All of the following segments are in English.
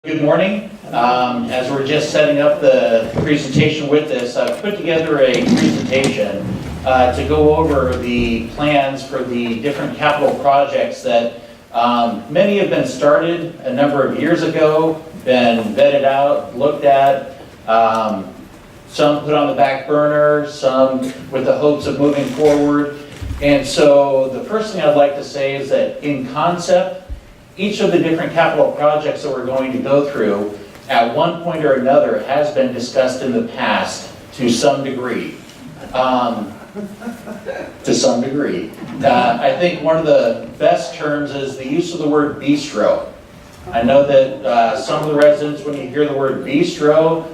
Good morning. As we're just setting up the presentation with this, I've put together a presentation to go over the plans for the different capital projects that many have been started a number of years ago, been vetted out, looked at, some put on the back burner, some with the hopes of moving forward. And so the first thing I'd like to say is that in concept, each of the different capital projects that we're going to go through at one point or another has been discussed in the past to some degree. I think one of the best terms is the use of the word bistro. I know that some of the residents, when you hear the word bistro,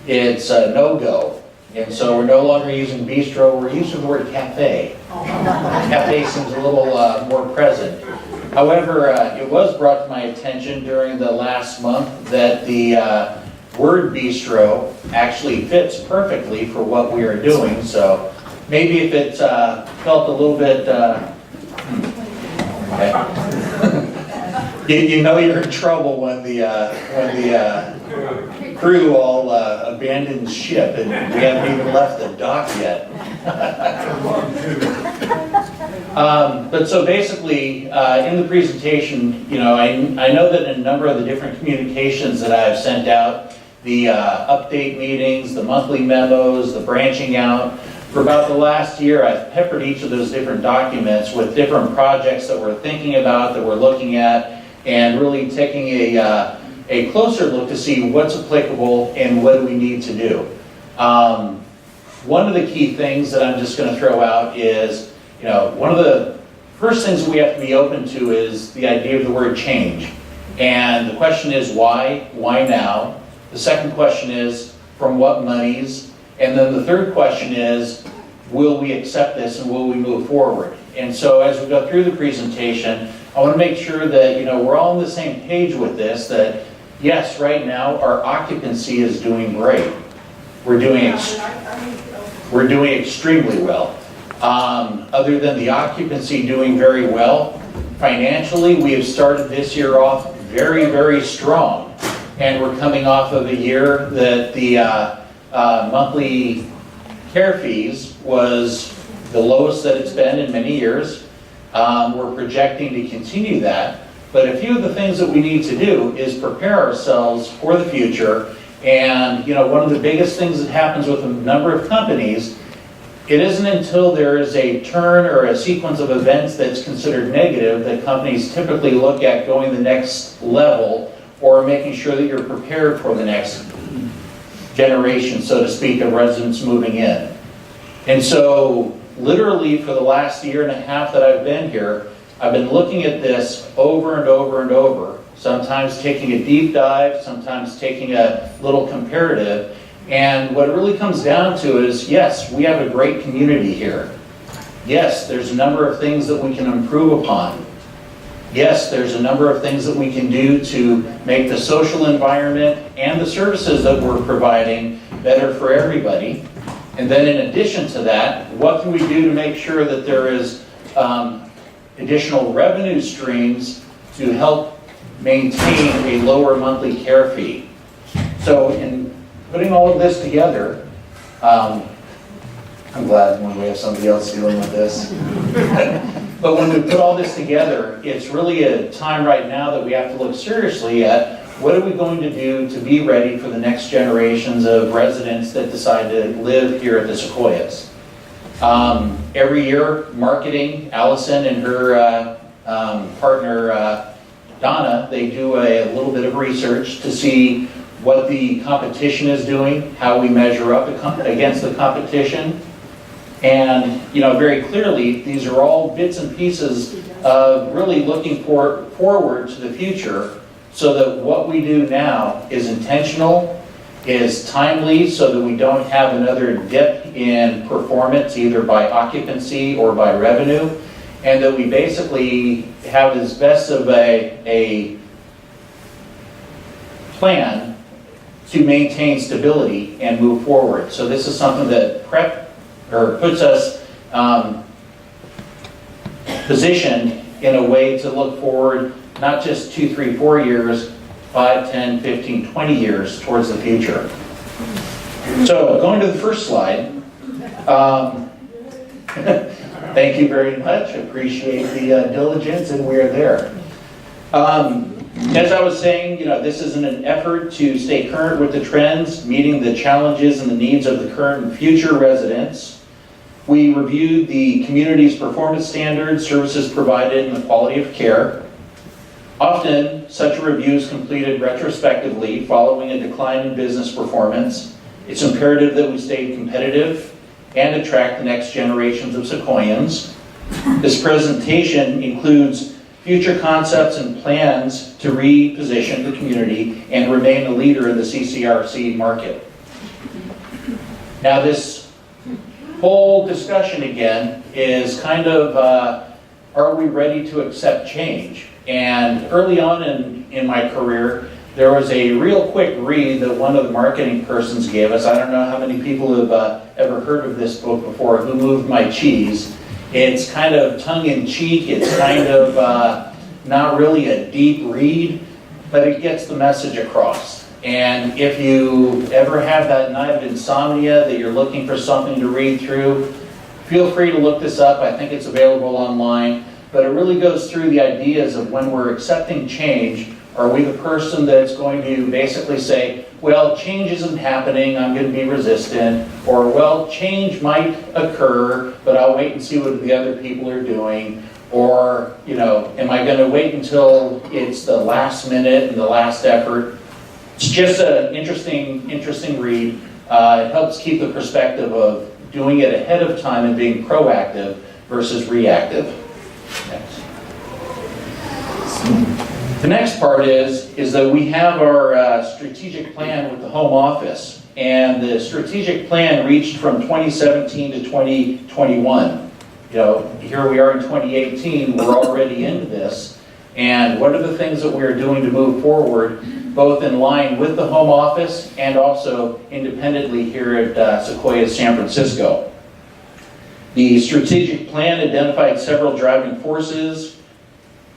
it's a no-go. And so we're no longer using bistro, we're using the word cafe. Cafe seems a little more present. However, it was brought to my attention during the last month that the word bistro actually fits perfectly for what we are doing. So maybe if it felt a little bit, you know you're in trouble when the crew all abandons ship and we haven't even left the dock yet. But so basically, in the presentation, you know, I know that in a number of the different communications that I've sent out, the update meetings, the monthly memos, the branching out, for about the last year, I've peppered each of those different documents with different projects that we're thinking about, that we're looking at, and really taking a closer look to see what's applicable and what do we need to do. One of the key things that I'm just going to throw out is, you know, one of the first things we have to be open to is the idea of the word change. And the question is why? Why now? The second question is from what monies? And then the third question is, will we accept this and will we move forward? And so as we go through the presentation, I want to make sure that, you know, we're all on the same page with this, that yes, right now our occupancy is doing great. We're doing extremely well. Other than the occupancy doing very well, financially we have started this year off very, very strong. And we're coming off of a year that the monthly care fees was the lowest that it's been in many years. We're projecting to continue that. But a few of the things that we need to do is prepare ourselves for the future. And, you know, one of the biggest things that happens with a number of companies, it isn't until there is a turn or a sequence of events that's considered negative that companies typically look at going the next level or making sure that you're prepared for the next generation, so to speak, of residents moving in. And so literally for the last year and a half that I've been here, I've been looking at this over and over and over, sometimes taking a deep dive, sometimes taking a little comparative. And what it really comes down to is, yes, we have a great community here. Yes, there's a number of things that we can improve upon. Yes, there's a number of things that we can do to make the social environment and the services that we're providing better for everybody. And then in addition to that, what can we do to make sure that there is additional revenue streams to help maintain a lower monthly care fee? So in putting all of this together, I'm glad when we have somebody else dealing with this. But when we put all this together, it's really a time right now that we have to look seriously at what are we going to do to be ready for the next generations of residents that decide to live here at the Sequoias. Every year, marketing, Allison and her partner Donna, they do a little bit of research to see what the competition is doing, how we measure up against the competition. And, you know, very clearly, these are all bits and pieces of really looking forward to the future so that what we do now is intentional, is timely, so that we don't have another dip in performance, either by occupancy or by revenue, and that we basically have as best of a plan to maintain stability and move forward. So this is something that puts us positioned in a way to look forward not just 2, 3, 4 years, 5, 10, 15, 20 years towards the future. So going to the first slide. Thank you very much. Appreciate the diligence, and we are there. As I was saying, this is an effort to stay current with the trends, meeting the challenges and the needs of the current and future residents. We reviewed the community's performance standards, services provided, and the quality of care. Often, such a review is completed retrospectively following a decline in business performance. It's imperative that we stay competitive and attract the next generations of Sequoians. This presentation includes future concepts and plans to reposition the community and remain a leader in the CCRC market. Now, this whole discussion again is kind of, are we ready to accept change? And early on in my career, there was a real quick read that one of the marketing persons gave us. I don't know how many people have ever heard of this book before, Who Moved My Cheese? It's kind of tongue-in-cheek. It's kind of not really a deep read, but it gets the message across. And if you ever have that night of insomnia that you're looking for something to read through, feel free to look this up. I think it's available online. But it really goes through the ideas of when we're accepting change, are we the person that's going to basically say, well, change isn't happening, I'm going to be resistant, or well, change might occur, but I'll wait and see what the other people are doing, or, am I going to wait until it's the last minute and the last effort? It's just an interesting read. It helps keep the perspective of doing it ahead of time and being proactive versus reactive. Next. The next part is that we have our strategic plan with the home office, and the strategic plan reached from 2017 to 2021. Here we are in 2018, we're already into this, and what are the things that we're doing to move forward, both in line with the home office and also independently here at Sequoias, San Francisco. The strategic plan identified several driving forces,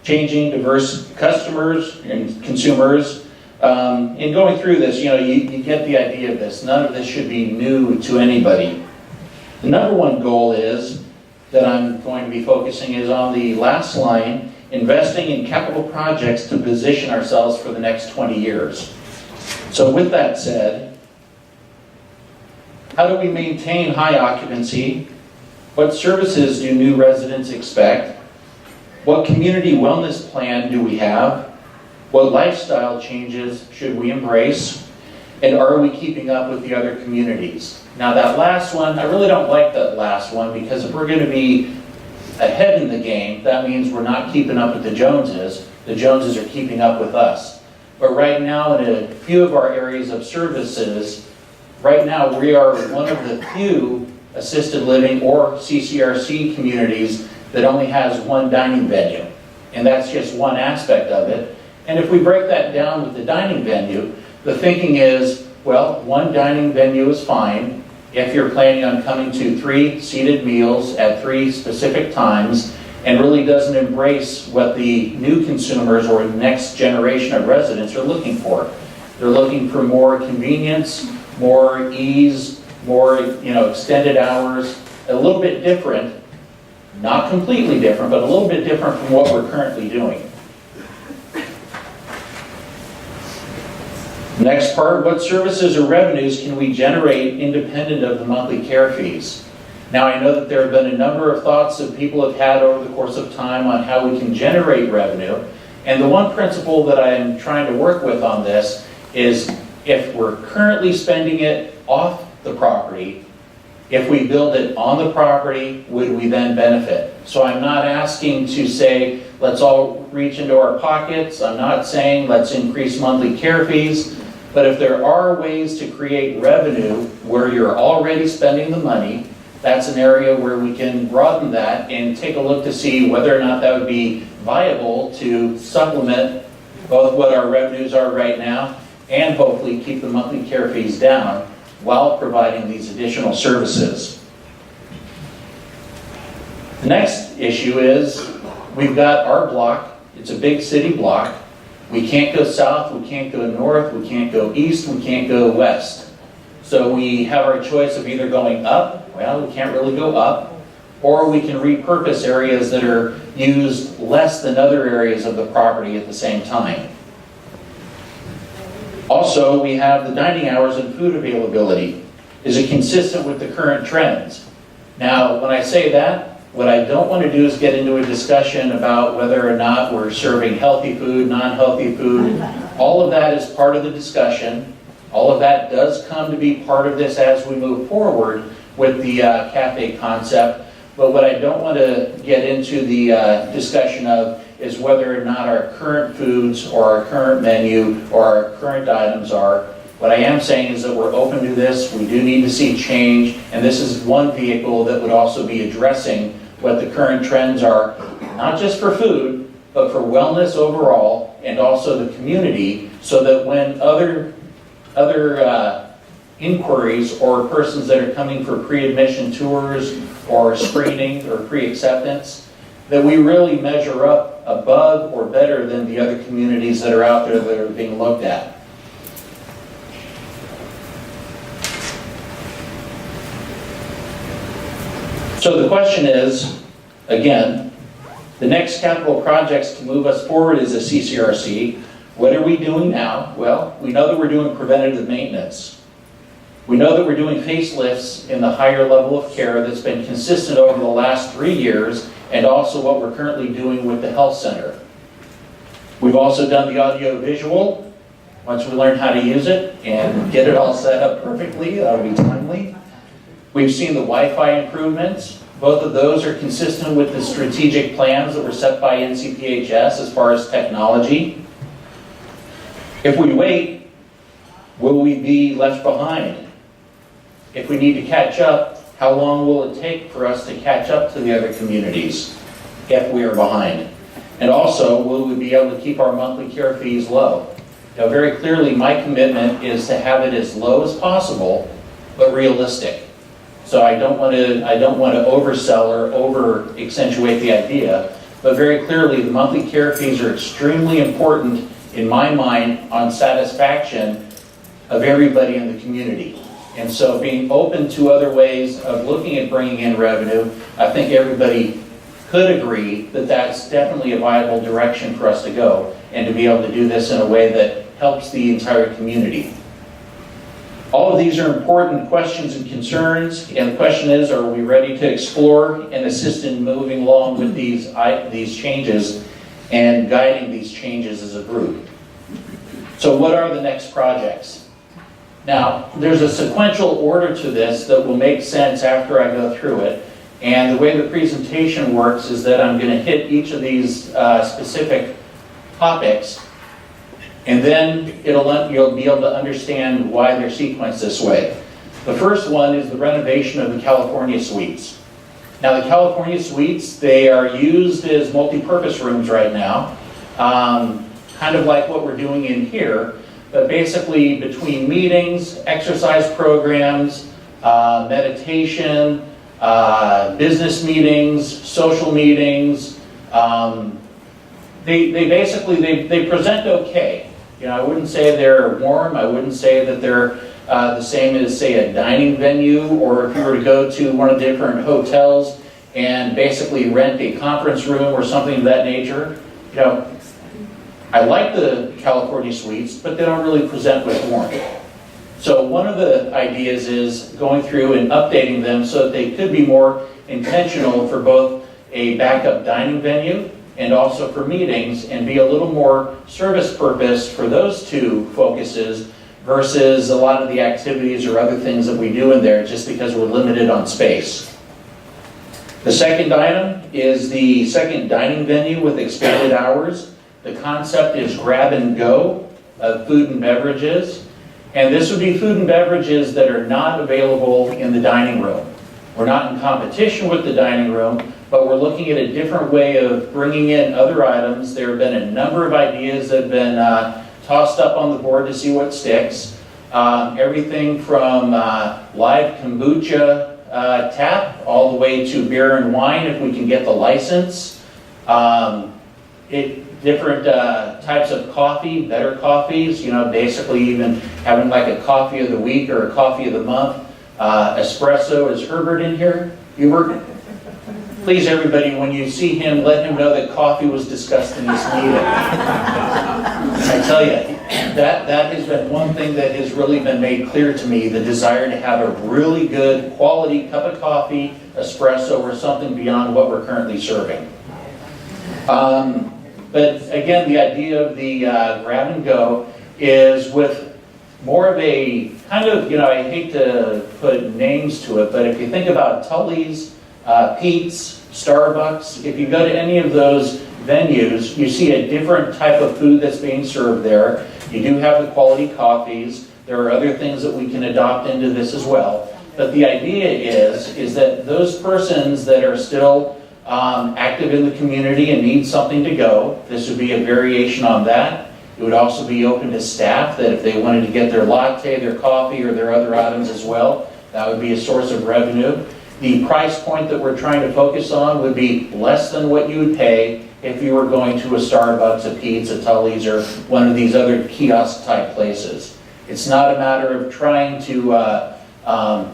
changing diverse customers and consumers. In going through this, you get the idea of this. None of this should be new to anybody. The number one goal is, that I'm going to be focusing is on the last line, investing in capital projects to position ourselves for the next 20 years. So with that said, how do we maintain high occupancy? What services do new residents expect? What community wellness plan do we have? What lifestyle changes should we embrace? And are we keeping up with the other communities? Now that last one, I really don't like that last one, because if we're going to be ahead in the game, that means we're not keeping up with the Joneses. The Joneses are keeping up with us. But right now, in a few of our areas of services, right now we are one of the few assisted living or CCRC communities that only has one dining venue. And that's just one aspect of it. And if we break that down with the dining venue, the thinking is, well, one dining venue is fine if you're planning on coming to 3 seated meals at 3 specific times, and really doesn't embrace what the new consumers or the next generation of residents are looking for. They're looking for more convenience, more ease, more extended hours, a little bit different, not completely different, but a little bit different from what we're currently doing. Next part, what services or revenues can we generate independent of the monthly care fees? Now I know that there have been a number of thoughts that people have had over the course of time on how we can generate revenue. And the one principle that I am trying to work with on this is, if we're currently spending it off the property, if we build it on the property, would we then benefit? So I'm not asking to say, let's all reach into our pockets. I'm not saying let's increase monthly care fees. But if there are ways to create revenue where you're already spending the money, that's an area where we can broaden that and take a look to see whether or not that would be viable to supplement both what our revenues are right now and hopefully keep the monthly care fees down while providing these additional services. The next issue is, we've got our block. It's a big city block. We can't go south, we can't go north, we can't go east, we can't go west. So we have our choice of either going up, well, we can't really go up, or we can repurpose areas that are used less than other areas of the property at the same time. Also, we have the dining hours and food availability. Is it consistent with the current trends? Now, when I say that, what I don't want to do is get into a discussion about whether or not we're serving healthy food, non-healthy food. All of that is part of the discussion. All of that does come to be part of this as we move forward with the cafe concept. But what I don't want to get into the discussion of is whether or not our current foods or our current menu or our current items are. What I am saying is that we're open to this. We do need to see change, and this is one vehicle that would also be addressing what the current trends are, not just for food, but for wellness overall, and also the community, so that when other inquiries or persons that are coming for pre-admission tours or screening or pre-acceptance, that we really measure up above or better than the other communities that are out there that are being looked at. So the question is, again, the next capital projects to move us forward is a CCRC. What are we doing now? Well, we know that we're doing preventative maintenance. We know that we're doing facelifts in the higher level of care that's been consistent over the last 3 years, and also what we're currently doing with the health center. We've also done the audio visual. Once we learn how to use it and get it all set up perfectly, that'll be timely. We've seen the Wi-Fi improvements. Both of those are consistent with the strategic plans that were set by NCPHS as far as technology. If we wait, will we be left behind? If we need to catch up, how long will it take for us to catch up to the other communities if we are behind? And also, will we be able to keep our monthly care fees low? Now, very clearly, my commitment is to have it as low as possible, but realistic. So I don't want to oversell or over accentuate the idea, but very clearly the monthly care fees are extremely important in my mind on satisfaction of everybody in the community. And so being open to other ways of looking at bringing in revenue, I think everybody could agree that that's definitely a viable direction for us to go, and to be able to do this in a way that helps the entire community. All of these are important questions and concerns, and the question is, are we ready to explore and assist in moving along with these changes and guiding these changes as a group? So what are the next projects? Now, there's a sequential order to this that will make sense after I go through it, and the way the presentation works is that I'm going to hit each of these specific topics, and then you'll be able to understand why they're sequenced this way. The first one is the renovation of the California suites. Now, the California suites, they are used as multi-purpose rooms right now, kind of like what we're doing in here, but basically between meetings, exercise programs, meditation, business meetings, social meetings, they present okay. You know, I wouldn't say they're warm. I wouldn't say that they're the same as, say, a dining venue, or if you were to go to one of the different hotels and basically rent a conference room or something of that nature. You know, I like the California suites, but they don't really present with warmth. So one of the ideas is going through and updating them so that they could be more intentional for both a backup dining venue and also for meetings, and be a little more service purpose for those two focuses versus a lot of the activities or other things that we do in there just because we're limited on space. The second item is the second dining venue with expanded hours. The concept is grab and go of food and beverages. And this would be food and beverages that are not available in the dining room. We're not in competition with the dining room, but we're looking at a different way of bringing in other items. There have been a number of ideas that have been tossed up on the board to see what sticks. Everything from live kombucha tap all the way to beer and wine if we can get the license. different types of coffee, better coffees, you know, basically even having like a coffee of the week or a coffee of the month. Espresso. Is Herbert in here? Hubert? Please, everybody, when you see him, let him know that coffee was discussed in this meeting. I tell you, that has been one thing that has really been made clear to me, the desire to have a really good quality cup of coffee, espresso, or something beyond what we're currently serving. But again, the idea of the grab and go is with more of a kind of, you know, I hate to put names to it, but if you think about Tully's, Pete's, Starbucks, if you go to any of those venues, you see a different type of food that's being served there. You do have the quality coffees. There are other things that we can adopt into this as well. But the idea is that those persons that are still active in the community and need something to go, this would be a variation on that. It would also be open to staff that if they wanted to get their latte, their coffee, or their other items as well, that would be a source of revenue. The price point that we're trying to focus on would be less than what you would pay if you were going to a Starbucks, a Pete's, a Tully's, or one of these other kiosk type places. It's not a matter of trying to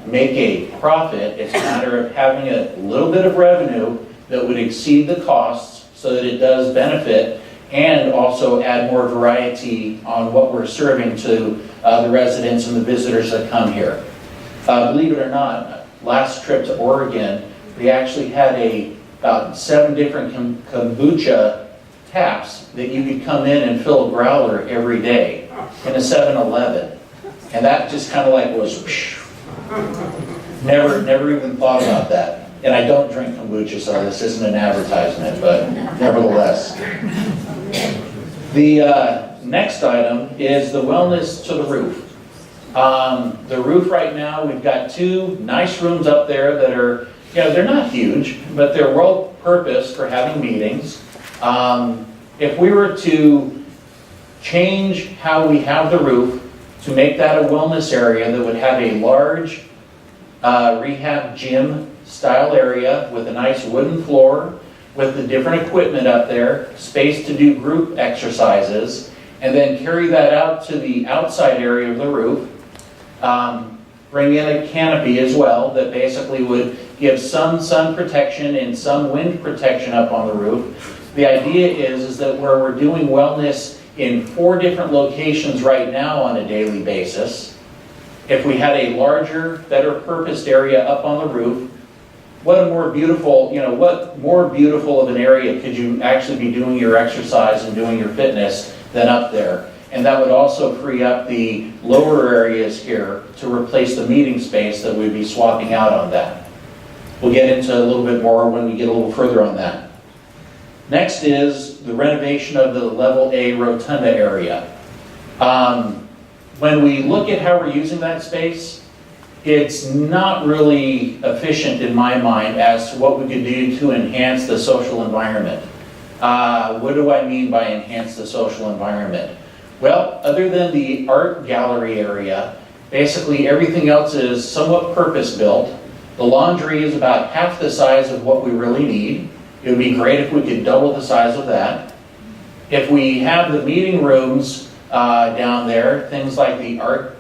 make a profit. It's a matter of having a little bit of revenue that would exceed the costs so that it does benefit and also add more variety on what we're serving to the residents and the visitors that come here. Believe it or not, last trip to Oregon, we actually had about 7 different kombucha taps that you could come in and fill a growler every day in a 7-Eleven. And that just kind of like was, never even thought about that. And I don't drink kombucha, so this isn't an advertisement, but nevertheless. The next item is the wellness to the roof. The roof right now, we've got 2 nice rooms up there that are, you know, they're not huge, but they're well purposed for having meetings. If we were to change how we have the roof to make that a wellness area that would have a large rehab gym style area with a nice wooden floor, with the different equipment up there, space to do group exercises, and then carry that out to the outside area of the roof. Bring in a canopy as well that basically would give some sun protection and some wind protection up on the roof. The idea is that where we're doing wellness in 4 different locations right now on a daily basis, if we had a larger, better purposed area up on the roof, what more beautiful of an area could you actually be doing your exercise and doing your fitness than up there? And that would also free up the lower areas here to replace the meeting space that we'd be swapping out on that. We'll get into a little bit more when we get a little further on that. Next is the renovation of the level A rotunda area. When we look at how we're using that space, it's not really efficient in my mind as to what we could do to enhance the social environment. What do I mean by enhance the social environment? Well, other than the art gallery area, basically everything else is somewhat purpose-built. The laundry is about half the size of what we really need. It would be great if we could double the size of that. If we have the meeting rooms down there, things like the art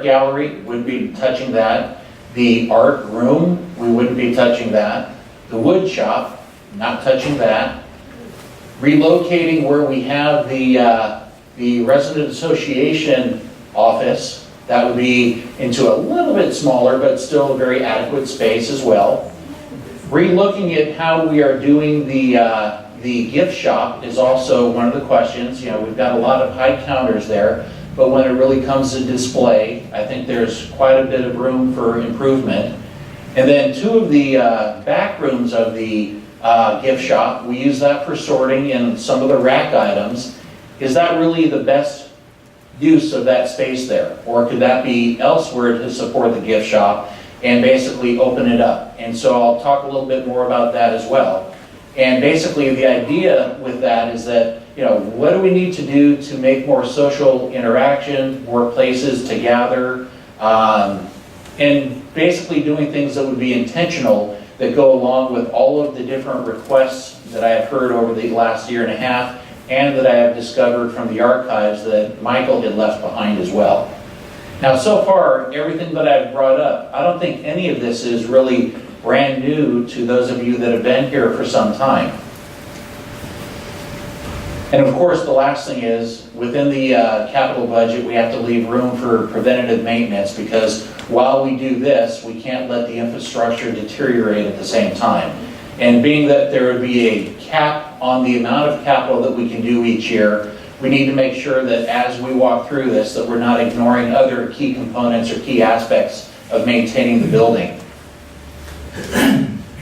gallery, wouldn't be touching that. The art room, we wouldn't be touching that. The wood shop, not touching that. Relocating where we have the resident association office, that would be into a little bit smaller, but still a very adequate space as well. Re-looking at how we are doing the gift shop is also one of the questions. You know, we've got a lot of high counters there, but when it really comes to display, I think there's quite a bit of room for improvement. And then 2 of the back rooms of the gift shop, we use that for sorting in some of the rack items. Is that really the best use of that space there? Or could that be elsewhere to support the gift shop and basically open it up? And so I'll talk a little bit more about that as well. And basically the idea with that is that, you know, what do we need to do to make more social interaction, more places to gather, and basically doing things that would be intentional that go along with all of the different requests that I have heard over the last 1.5 years and that I have discovered from the archives that Michael had left behind as well. Now, so far, everything that I've brought up, I don't think any of this is really brand new to those of you that have been here for some time. And of course, the last thing is, within the capital budget, we have to leave room for preventative maintenance, because while we do this, we can't let the infrastructure deteriorate at the same time. And being that there would be a cap on the amount of capital that we can do each year, we need to make sure that as we walk through this, that we're not ignoring other key components or key aspects of maintaining the building.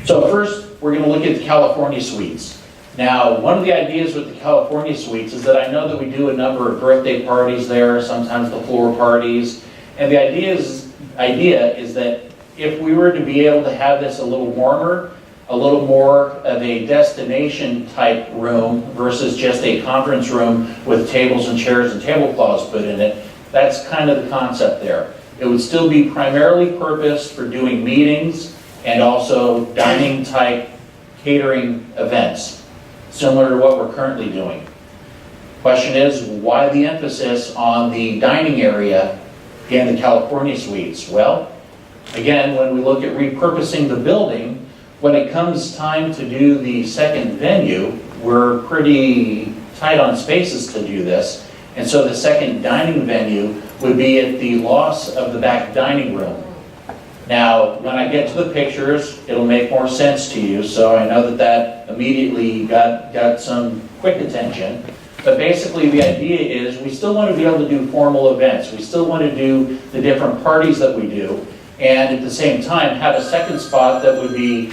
So first, we're going to look at the California suites. Now, one of the ideas with the California suites is that I know that we do a number of birthday parties there, sometimes the floor parties, and the idea is that if we were to be able to have this a little warmer, a little more of a destination type room versus just a conference room with tables and chairs and tablecloths put in it, that's kind of the concept there. It would still be primarily purposed for doing meetings and also dining type catering events, similar to what we're currently doing. Question is, why the emphasis on the dining area in the California suites? Well, again, when we look at repurposing the building, when it comes time to do the second venue, we're pretty tight on spaces to do this. And so the second dining venue would be at the loss of the back dining room. Now, when I get to the pictures, it'll make more sense to you. So I know that that immediately got some quick attention. But basically the idea is we still want to be able to do formal events. We still want to do the different parties that we do. And at the same time, have a second spot that would be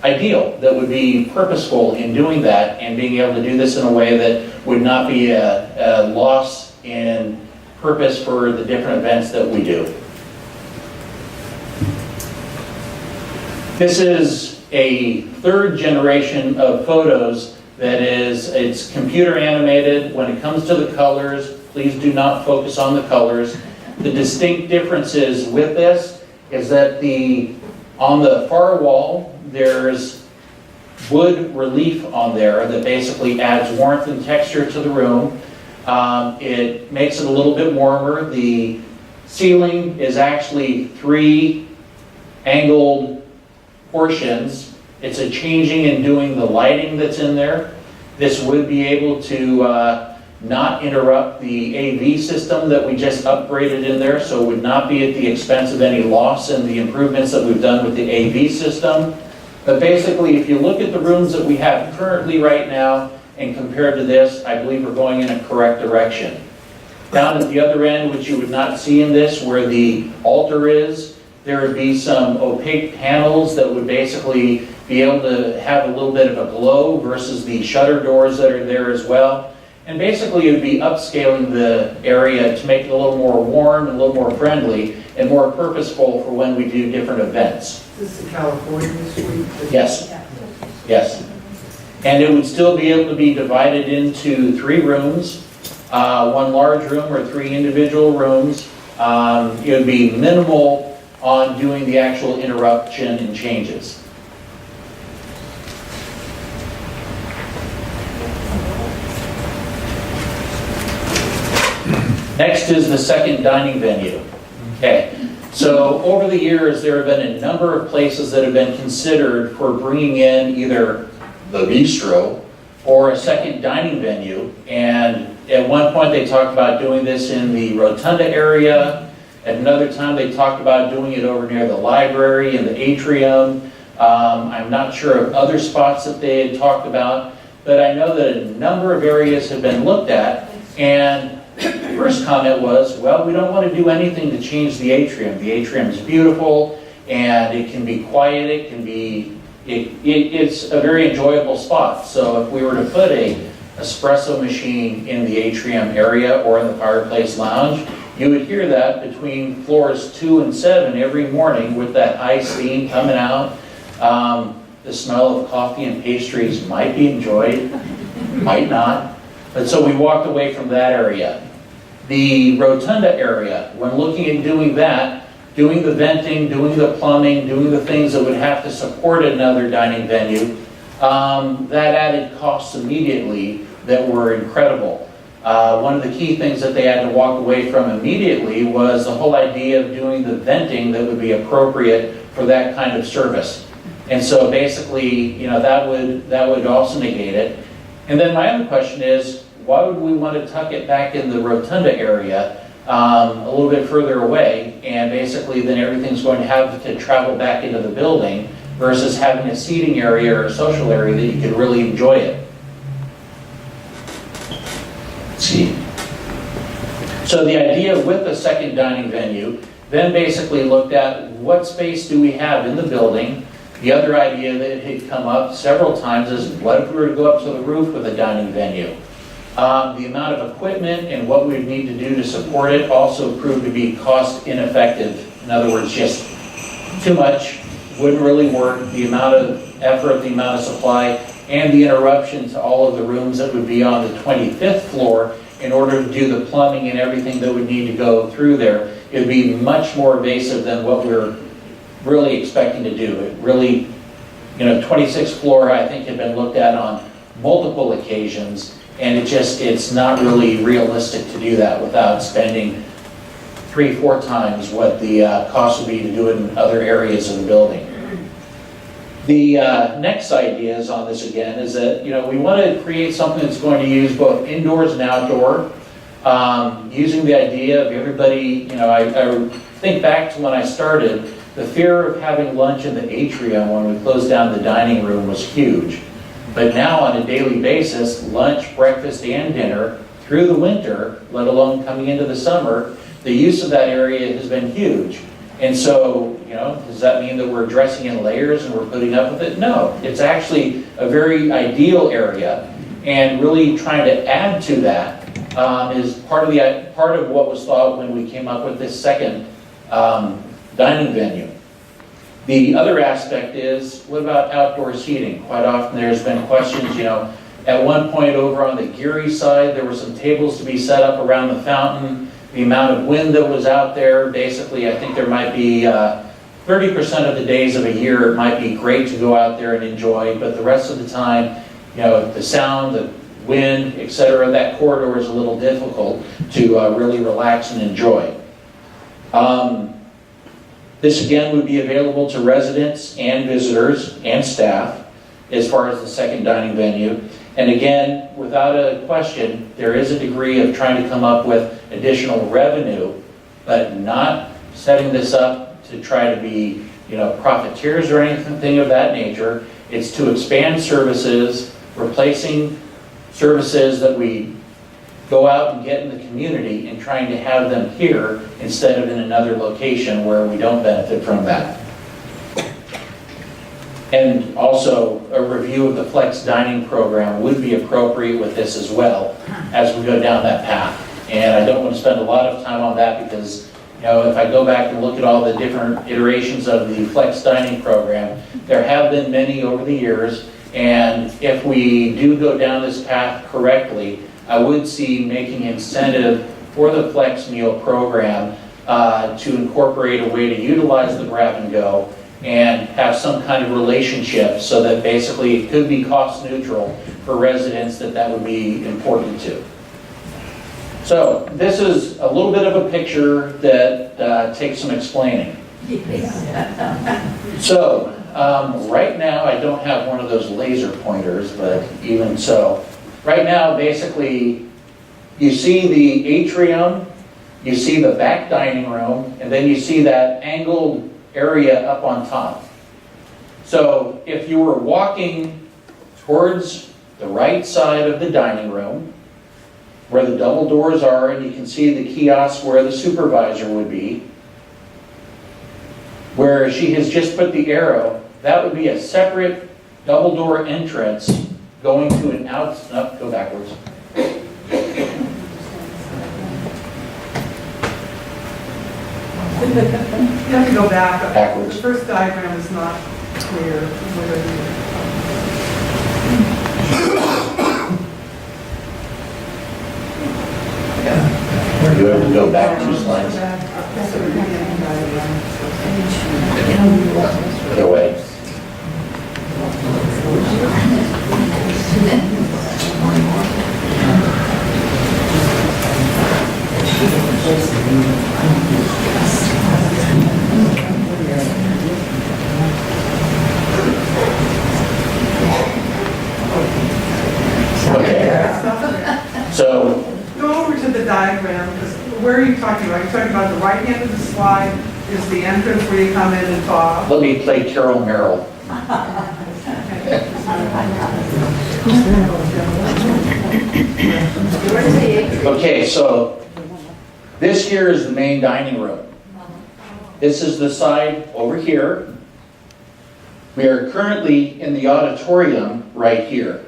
ideal, that would be purposeful in doing that and being able to do this in a way that would not be a loss in purpose for the different events that we do. This is a third generation of photos that it's computer animated. When it comes to the colors, please do not focus on the colors. The distinct differences with this is that on the far wall, there's wood relief on there that basically adds warmth and texture to the room. It makes it a little bit warmer. The ceiling is actually 3 angled portions. It's a changing and doing the lighting that's in there. This would be able to not interrupt the AV system that we just upgraded in there, so it would not be at the expense of any loss in the improvements that we've done with the AV system. But basically, if you look at the rooms that we have currently right now and compared to this, I believe we're going in a correct direction. Down at the other end, which you would not see in this, where the altar is, there would be some opaque panels that would basically be able to have a little bit of a glow versus the shutter doors that are there as well. And basically it would be upscaling the area to make it a little more warm and a little more friendly and more purposeful for when we do different events. Is this the California suite? Yes. Yes. And it would still be able to be divided into 3 rooms, 1 large room or 3 individual rooms. It would be minimal on doing the actual interruption and changes. Next is the second dining venue. Okay, so over the years there have been a number of places that have been considered for bringing in either the bistro or a second dining venue, and at one point they talked about doing this in the rotunda area. At another time they talked about doing it over near the library and the atrium. I'm not sure of other spots that they had talked about, but I know that a number of areas have been looked at, and the first comment was, well, we don't want to do anything to change the atrium. The atrium is beautiful and it can be quiet, it can be, it's a very enjoyable spot. So if we were to put a espresso machine in the atrium area or in the fireplace lounge, you would hear that between floors 2 and 7 every morning with that high steam coming out. The smell of coffee and pastries might be enjoyed, might not. But so we walked away from that area. The rotunda area, when looking at doing that, doing the venting, doing the plumbing, doing the things that would have to support another dining venue, That added costs immediately that were incredible. One of the key things that they had to walk away from immediately was the whole idea of doing the venting that would be appropriate for that kind of service. And so basically, that would also negate it. And then my other question is, why would we want to tuck it back in the rotunda area a little bit further away, and basically then everything's going to have to travel back into the building versus having a seating area or a social area that you could really enjoy it? Let's see. So the idea with the second dining venue then basically looked at what space do we have in the building. The other idea that had come up several times is, what if we were to go up to the roof with a dining venue? The amount of equipment and what we would need to do to support it also proved to be cost ineffective. In other words, just too much, wouldn't really work. The amount of effort, the amount of supply, and the interruption to all of the rooms that would be on the 25th floor in order to do the plumbing and everything that would need to go through there, it would be much more invasive than what we're really expecting to do. It really, 26th floor, I think, had been looked at on multiple occasions, and it's not really realistic to do that without spending 3-4 times what the cost would be to do it in other areas of the building. The next ideas on this again is that, we want to create something that's going to use both indoors and outdoor, using the idea of everybody, I think back to when I started, the fear of having lunch in the atrium when we closed down the dining room was huge. But now on a daily basis, lunch, breakfast, and dinner through the winter, let alone coming into the summer, the use of that area has been huge. And so, does that mean that we're dressing in layers and we're putting up with it? No, it's actually a very ideal area, and really trying to add to that is part of what was thought when we came up with this second dining venue. The other aspect is, what about outdoor seating? Quite often there's been questions, at one point over on the Geary side, there were some tables to be set up around the fountain. The amount of wind that was out there, basically, I think there might be 30% of the days of a year, it might be great to go out there and enjoy, but the rest of the time, the sound, the wind, etc., that corridor is a little difficult to really relax and enjoy. This again would be available to residents and visitors and staff as far as the second dining venue. And again, without a question, there is a degree of trying to come up with additional revenue, but not setting this up to try to be, profiteers or anything of that nature. It's to expand services, replacing services that we go out and get in the community and trying to have them here instead of in another location where we don't benefit from that. And also, a review of the flex dining program would be appropriate with this as well as we go down that path. And I don't want to spend a lot of time on that because, if I go back and look at all the different iterations of the flex dining program, there have been many over the years. And if we do go down this path correctly, I would see making incentive for the flex meal program to incorporate a way to utilize the grab and go and have some kind of relationship so that basically it could be cost neutral for residents that would be important to. So this is a little bit of a picture that takes some explaining. So right now I don't have one of those laser pointers, but even so, right now basically you see the atrium, you see the back dining room, and then you see that angled area up on top. So if you were walking towards the right side of the dining room, where the double doors are, and you can see the kiosk where the supervisor would be, where she has just put the arrow, that would be a separate double door entrance going to an go backwards. You have to go back. Backwards. The first diagram is not clear. You have to go back 2 slides. Other way. Okay. So, Go over to the diagram, because where are you talking about? You're talking about the right hand of the slide is the entrance where you come in and talk. let me play Carol Merrill. Okay, so this here is the main dining room. This is the side over here. We are currently in the auditorium right here.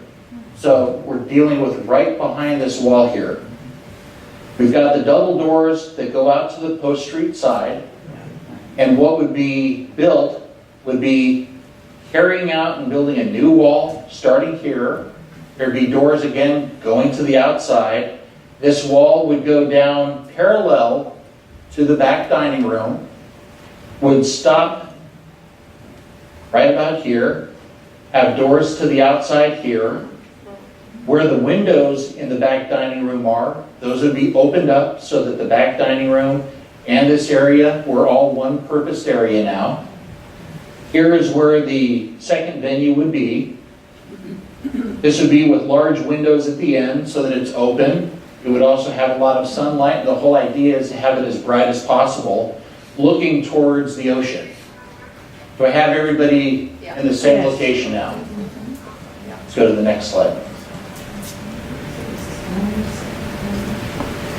So we're dealing with right behind this wall here. We've got the double doors that go out to the Post Street side. And what would be built would be carrying out and building a new wall starting here. There'd be doors again going to the outside. This wall would go down parallel to the back dining room, would stop right about here, have doors to the outside here. Where the windows in the back dining room are, those would be opened up so that the back dining room and this area were all one purposed area now. Here is where the second venue would be. This would be with large windows at the end so that it's open. It would also have a lot of sunlight. The whole idea is to have it as bright as possible, looking towards the ocean. Do I have everybody in the same location now? Let's go to the next slide.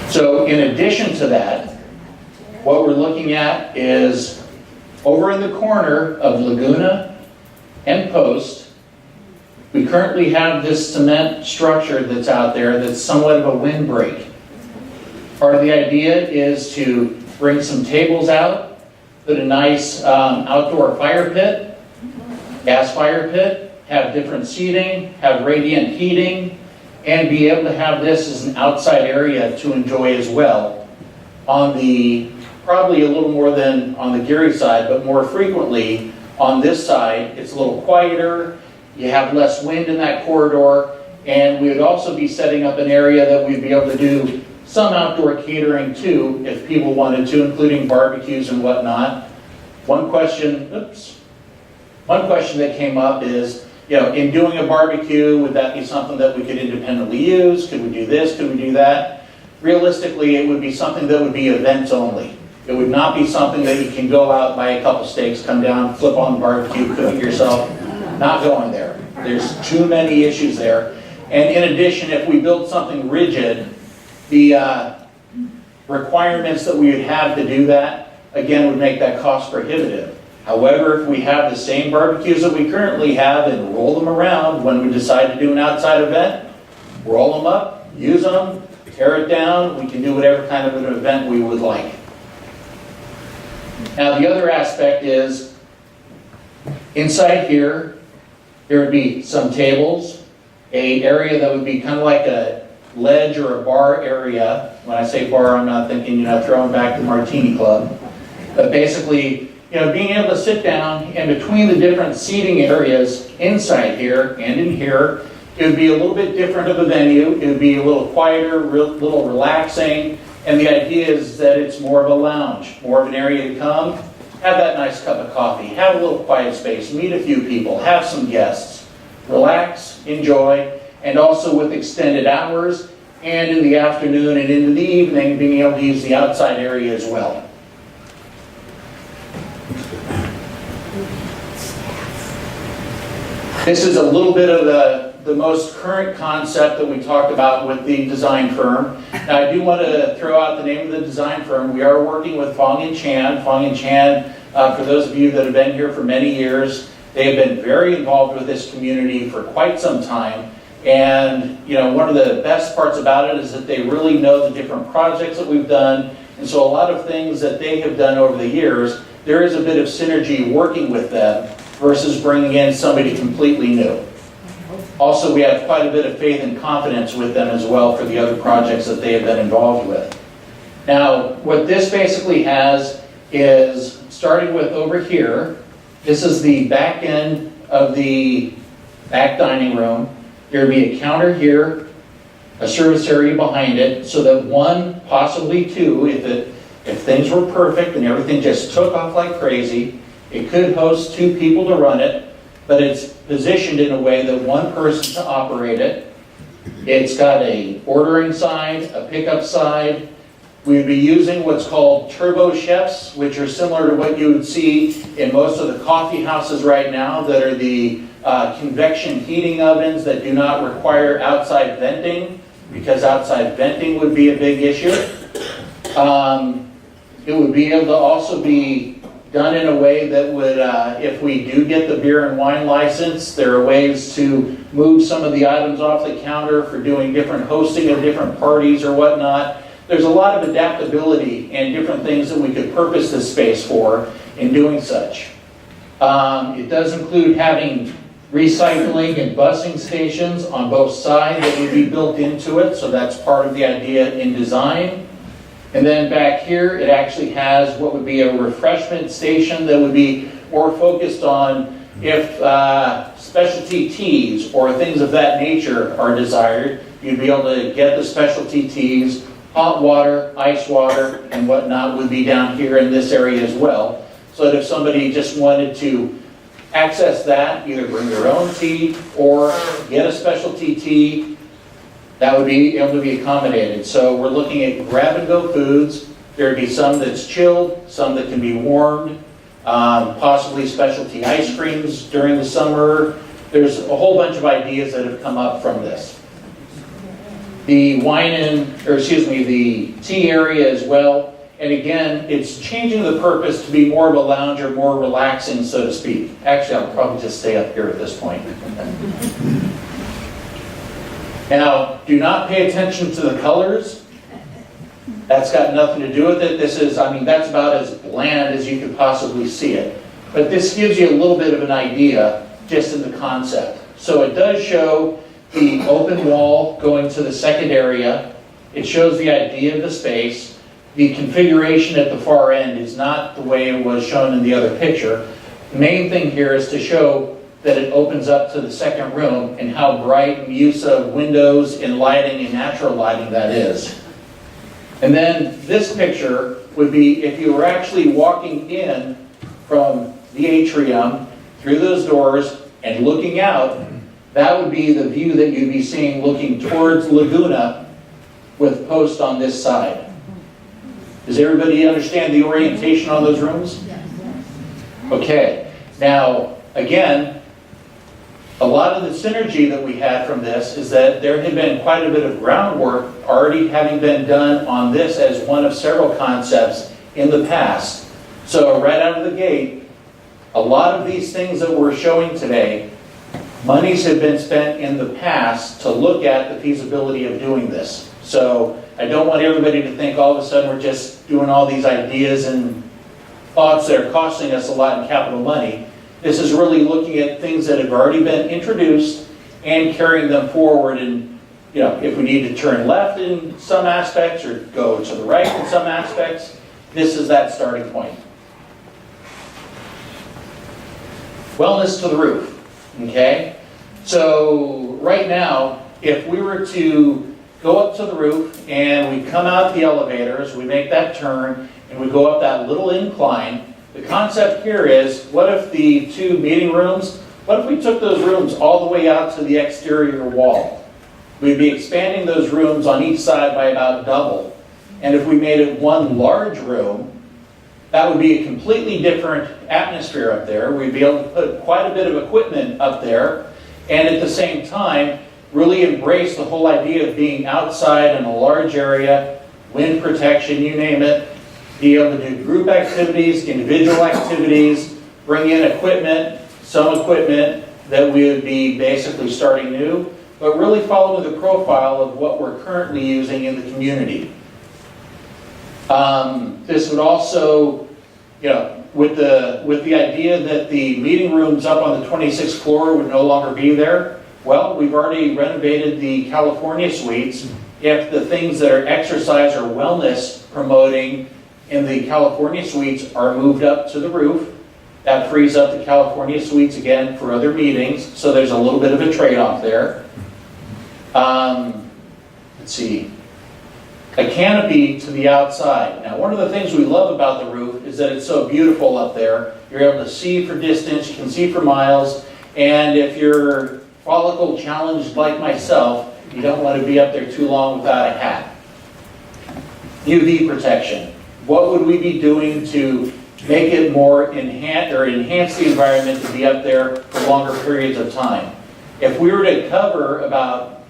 So in addition to that, what we're looking at is over in the corner of Laguna and Post, we currently have this cement structure that's out there that's somewhat of a windbreak. Part of the idea is to bring some tables out, put a nice outdoor fire pit, gas fire pit, have different seating, have radiant heating, and be able to have this as an outside area to enjoy as well. On the, probably a little more than on the Geary side, but more frequently on this side, it's a little quieter, you have less wind in that corridor, and we would also be setting up an area that we'd be able to do some outdoor catering too, if people wanted to, including barbecues and whatnot. One question that came up is, in doing a barbecue, would that be something that we could independently use? Could we do this? Could we do that? Realistically, it would be something that would be events only. It would not be something that you can go out, buy a couple steaks, come down, flip on the barbecue, cook it yourself. Not going there. There's too many issues there. And in addition, if we built something rigid, the requirements that we would have to do that, again, would make that cost prohibitive. However, if we have the same barbecues that we currently have and roll them around when we decide to do an outside event, roll them up, use them, tear it down, we can do whatever kind of an event we would like. Now the other aspect is, inside here, there would be some tables, an area that would be kind of like a ledge or a bar area. When I say bar, I'm not thinking, throwing back the martini club. But basically, being able to sit down and between the different seating areas inside here and in here, it would be a little bit different of a venue. It would be a little quieter, little relaxing. And the idea is that it's more of a lounge, more of an area to come, have that nice cup of coffee, have a little quiet space, meet a few people, have some guests, relax, enjoy, and also with extended hours and in the afternoon and into the evening, being able to use the outside area as well. This is a little bit of the most current concept that we talked about with the design firm. Now I do want to throw out the name of the design firm. We are working with Fong & Chan. Fong & Chan, for those of you that have been here for many years, they have been very involved with this community for quite some time. And one of the best parts about it is that they really know the different projects that we've done. And so a lot of things that they have done over the years, there is a bit of synergy working with them versus bringing in somebody completely new. Also, we have quite a bit of faith and confidence with them as well for the other projects that they have been involved with. Now, what this basically has is, starting with over here, this is the back end of the back dining room. There would be a counter here, a service area behind it, so that one, possibly two, if it If things were perfect and everything just took off like crazy, it could host 2 people to run it, but it's positioned in a way that one person to operate it. It's got a ordering side, a pickup side. We'd be using what's called turbo chefs, which are similar to what you would see in most of the coffee houses right now that are the convection heating ovens that do not require outside venting, because outside venting would be a big issue. It would be able to also be done in a way that would, if we do get the beer and wine license, there are ways to move some of the items off the counter for doing different hosting of different parties or whatnot. There's a lot of adaptability and different things that we could purpose this space for in doing such. It does include having recycling and busing stations on both sides that would be built into it, so that's part of the idea in design. And then back here, it actually has what would be a refreshment station that would be more focused on if specialty teas or things of that nature are desired, you'd be able to get the specialty teas. Hot water, ice water, and whatnot would be down here in this area as well. So that if somebody just wanted to access that, either bring their own tea or get a specialty tea, that would be able to be accommodated. So we're looking at grab-and-go foods. There'd be some that's chilled, some that can be warmed, possibly specialty ice creams during the summer. There's a whole bunch of ideas that have come up from this. The the tea area as well. And again, it's changing the purpose to be more of a lounge or more relaxing, so to speak. Actually, I'll probably just stay up here at this point. Now, do not pay attention to the colors. That's got nothing to do with it. This is, that's about as bland as you could possibly see it. But this gives you a little bit of an idea just in the concept. So it does show the open wall going to the second area. It shows the idea of the space. The configuration at the far end is not the way it was shown in the other picture. The main thing here is to show that it opens up to the second room and how bright use of windows and lighting and natural lighting that is. And then this picture would be if you were actually walking in from the atrium through those doors and looking out. That would be the view that you'd be seeing looking towards Laguna with post on this side. Does everybody understand the orientation on those rooms? Yes. Okay. Now, again, a lot of the synergy that we had from this is that there had been quite a bit of groundwork already having been done on this as one of several concepts in the past. So right out of the gate, a lot of these things that we're showing today, monies have been spent in the past to look at the feasibility of doing this. So I don't want everybody to think all of a sudden we're just doing all these ideas and thoughts that are costing us a lot in capital money. This is really looking at things that have already been introduced and carrying them forward. And if we need to turn left in some aspects or go to the right in some aspects, this is that starting point. Wellness to the roof. Okay, so right now, if we were to go up to the roof and we come out the elevators, we make that turn, and we go up that little incline, the concept here is, what if the 2 meeting rooms, what if we took those rooms all the way out to the exterior wall? We'd be expanding those rooms on each side by about double. And if we made it one large room, that would be a completely different atmosphere up there. We'd be able to put quite a bit of equipment up there, and at the same time, really embrace the whole idea of being outside in a large area, wind protection, you name it, be able to do group activities, individual activities, bring in equipment, some equipment that we would be basically starting new, but really follow the profile of what we're currently using in the community. This would also, with the idea that the meeting rooms up on the 26th floor would no longer be there, well, we've already renovated the California suites. If the things that are exercise or wellness promoting in the California suites are moved up to the roof, that frees up the California suites again for other meetings, so there's a little bit of a trade-off there. Let's see. a canopy to the outside. Now, one of the things we love about the roof is that it's so beautiful up there. You're able to see for distance, you can see for miles, and if you're follicle challenged like myself, you don't want to be up there too long without a hat. UV protection. What would we be doing to make it more enhance the environment to be up there for longer periods of time? If we were to cover about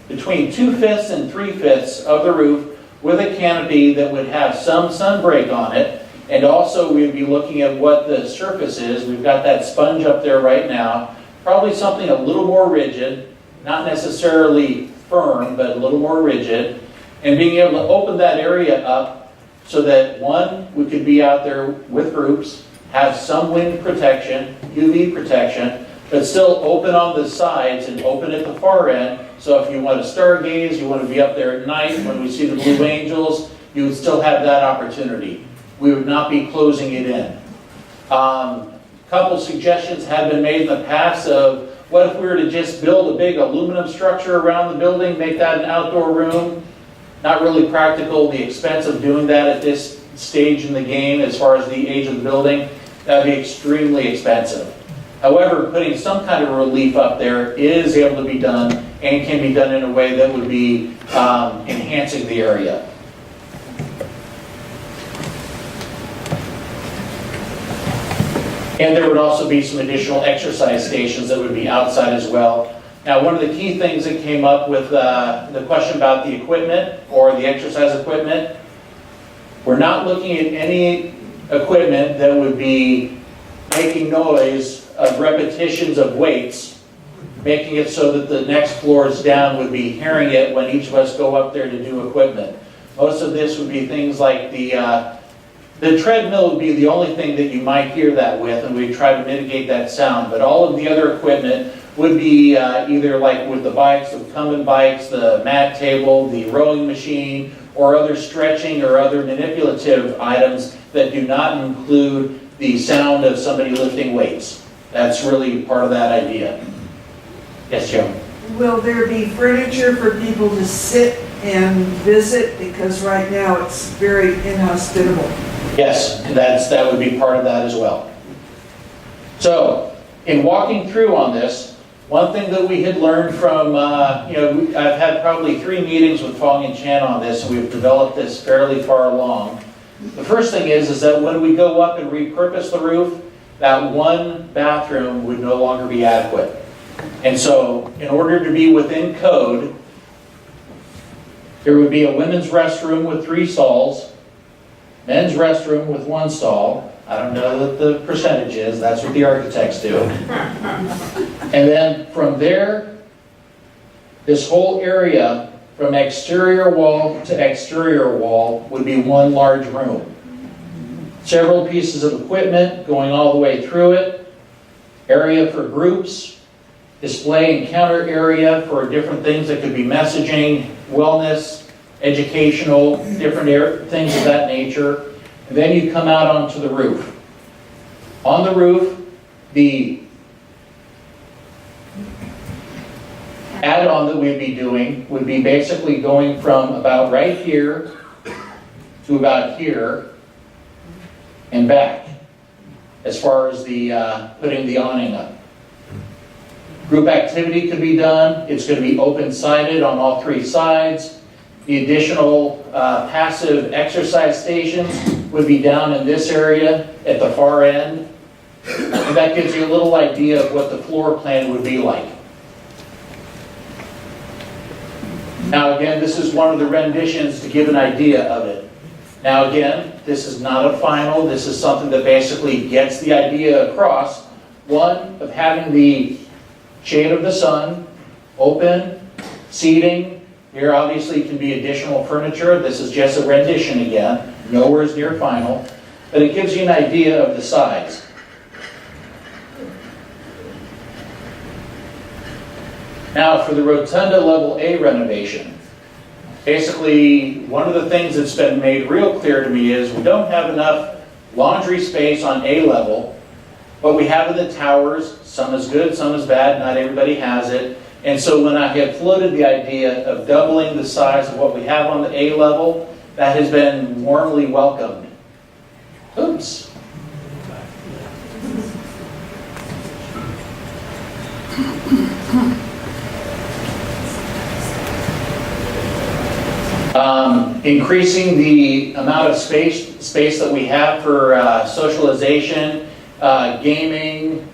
between 2/5 and 3/5 of the roof with a canopy that would have some sun break on it, and also we'd be looking at what the surface is. We've got that sponge up there right now, probably something a little more rigid, not necessarily firm, but a little more rigid, and being able to open that area up so that, one, we could be out there with groups, have some wind protection, UV protection, but still open on the sides and open at the far end. So if you want to stargaze, you want to be up there at night when we see the blue angels, you would still have that opportunity. We would not be closing it in. Couple suggestions have been made in the past of what if we were to just build a big aluminum structure around the building, make that an outdoor room. Not really practical. The expense of doing that at this stage in the game, as far as the age of the building, that would be extremely expensive. However, putting some kind of relief up there is able to be done and can be done in a way that would be enhancing the area. And there would also be some additional exercise stations that would be outside as well. Now, one of the key things that came up with the question about the equipment or the exercise equipment, we're not looking at any equipment that would be making noise of repetitions of weights, making it so that the next floors down would be hearing it when each of us go up there to do equipment. Most of this would be things like the treadmill would be the only thing that you might hear that with, and we try to mitigate that sound, but all of the other equipment would be either like with the bikes, the recumbent bikes, the mat table, the rowing machine, or other stretching or other manipulative items that do not include the sound of somebody lifting weights. That's really part of that idea. Yes, Joe? Will there be furniture for people to sit and visit? Because right now it's very inhospitable. Yes, that would be part of that as well. So, in walking through on this, one thing that we had learned from, I've had probably 3 meetings with Fong and Chan on this, and we've developed this fairly far along. The first thing is that when we go up and repurpose the roof, that one bathroom would no longer be adequate. And so, in order to be within code, there would be a women's restroom with 3 stalls, men's restroom with 1 stall. I don't know what the percentage is, that's what the architects do. And then from there, this whole area from exterior wall to exterior wall would be 1 large room. Several pieces of equipment going all the way through it, area for groups, display and counter area for different things that could be messaging, wellness, educational, different things of that nature. And then you come out onto the roof. On the roof, the add-on that we'd be doing would be basically going from about right here to about here and back, as far as the putting the awning up. Group activity could be done. It's going to be open-sided on all 3 sides. The additional passive exercise stations would be down in this area at the far end. And that gives you a little idea of what the floor plan would be like. Now again, this is one of the renditions to give an idea of it. Now again, this is not a final. This is something that basically gets the idea across. One, of having the shade of the sun, open, seating. Here obviously can be additional furniture. This is just a rendition again. Nowhere's near final. But it gives you an idea of the size. Now for the Rotunda Level A renovation. Basically, one of the things that's been made real clear to me is we don't have enough laundry space on A level. What we have in the towers, some is good, some is bad, not everybody has it. And so when I have floated the idea of doubling the size of what we have on the A level, that has been warmly welcomed. Oops. Increasing the amount of space that we have for socialization, gaming,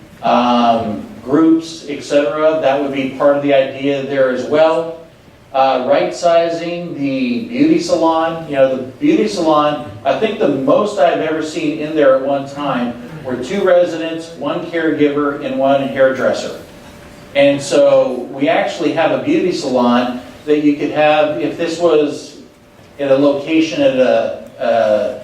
groups, etc. That would be part of the idea there as well. Right-sizing the beauty salon. You know, the beauty salon, I think the most I've ever seen in there at one time were 2 residents, 1 caregiver, and 1 hairdresser. And so we actually have a beauty salon that you could have, if this was in a location at a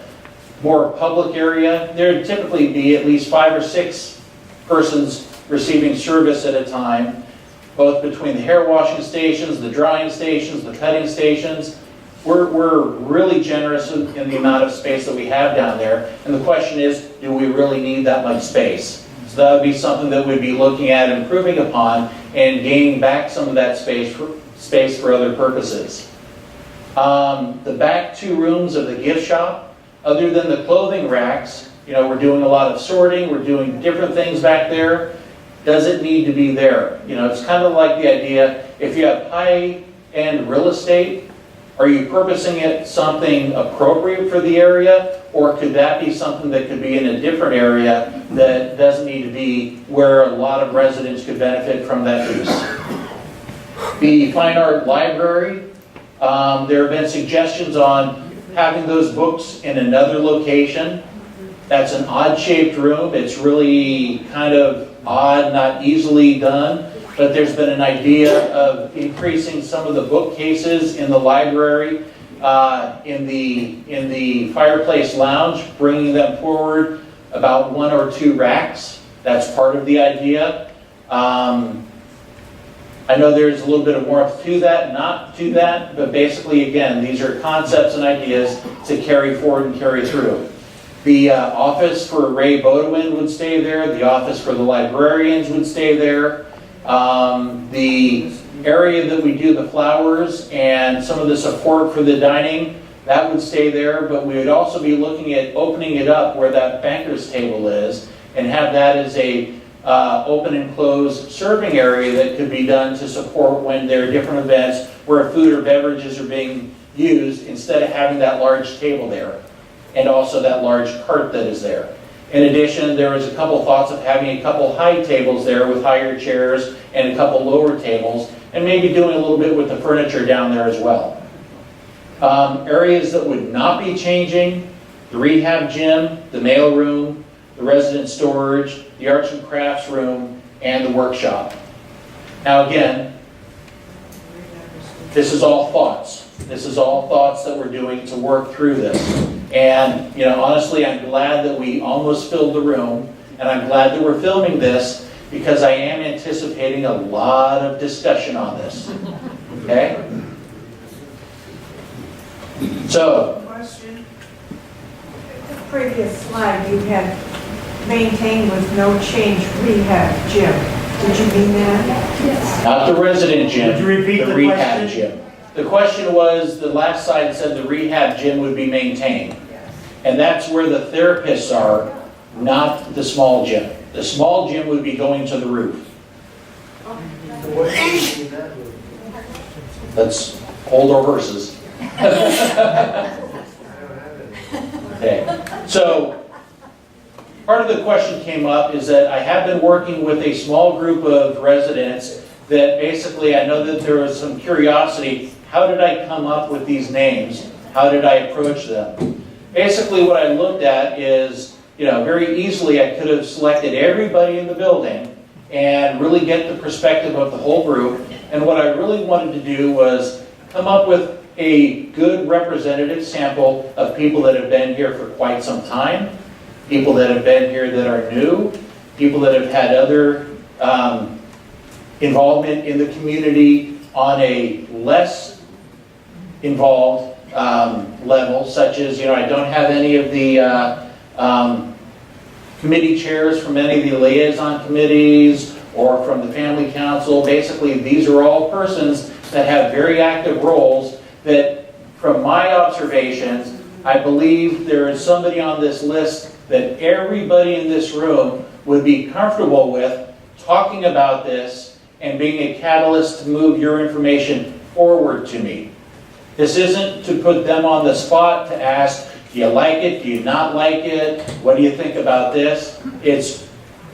more public area, there would typically be at least 5 or 6 persons receiving service at a time, both between the hair washing stations, the drying stations, the cutting stations. We're really generous in the amount of space that we have down there. And the question is, do we really need that much space? So that would be something that we'd be looking at improving upon and gaining back some of that space for other purposes. The back 2 rooms of the gift shop, other than the clothing racks, you know, we're doing a lot of sorting, we're doing different things back there. Does it need to be there? You know, it's kind of like the idea, if you have high-end real estate, are you purposing it something appropriate for the area, or could that be something that could be in a different area that doesn't need to be where a lot of residents could benefit from that use? The fine art library, there have been suggestions on having those books in another location. That's an odd-shaped room. It's really kind of odd, not easily done, but there's been an idea of increasing some of the bookcases in the library, in the fireplace lounge, bringing them forward about 1 or 2 racks. That's part of the idea. I know there's a little bit of warmth to that, not to that, but basically, again, these are concepts and ideas to carry forward and carry through. The office for Ray Bodewin would stay there. The office for the librarians would stay there. The area that we do the flowers and some of the support for the dining, that would stay there, but we would also be looking at opening it up where that banker's table is and have that as a open and closed serving area that could be done to support when there are different events where food or beverages are being used instead of having that large table there and also that large cart that is there. In addition, there was a couple thoughts of having a couple high tables there with higher chairs and a couple lower tables, and maybe doing a little bit with the furniture down there as well. Areas that would not be changing: the rehab gym, the mail room, the resident storage, the arts and crafts room, and the workshop. Now again, this is all thoughts. This is all thoughts that we're doing to work through this. And, you know, honestly, I'm glad that we almost filled the room, and I'm glad that we're filming this because I am anticipating a lot of discussion on this. Okay? So, Question? The previous slide, you had maintained with no change rehab gym. Did you mean that? not the resident gym, Could you repeat the rehab question? gym. The question was, the last slide said the rehab gym would be maintained. And that's where the therapists are, not the small gym. The small gym would be going to the roof. Let's hold our horses. Okay. So, part of the question came up is that I have been working with a small group of residents that basically, I know that there was some curiosity. How did I come up with these names? How did I approach them? Basically, what I looked at is, you know, very easily I could have selected everybody in the building and really get the perspective of the whole group. And what I really wanted to do was come up with a good representative sample of people that have been here for quite some time, people that have been here that are new, people that have had other involvement in the community on a less involved level, such as, you know, I don't have any of the committee chairs from any of the liaison committees or from the family council. Basically, these are all persons that have very active roles that, from my observations, I believe there is somebody on this list that everybody in this room would be comfortable with talking about this and being a catalyst to move your information forward to me. This isn't to put them on the spot to ask, do you like it, do you not like it, what do you think about this? It's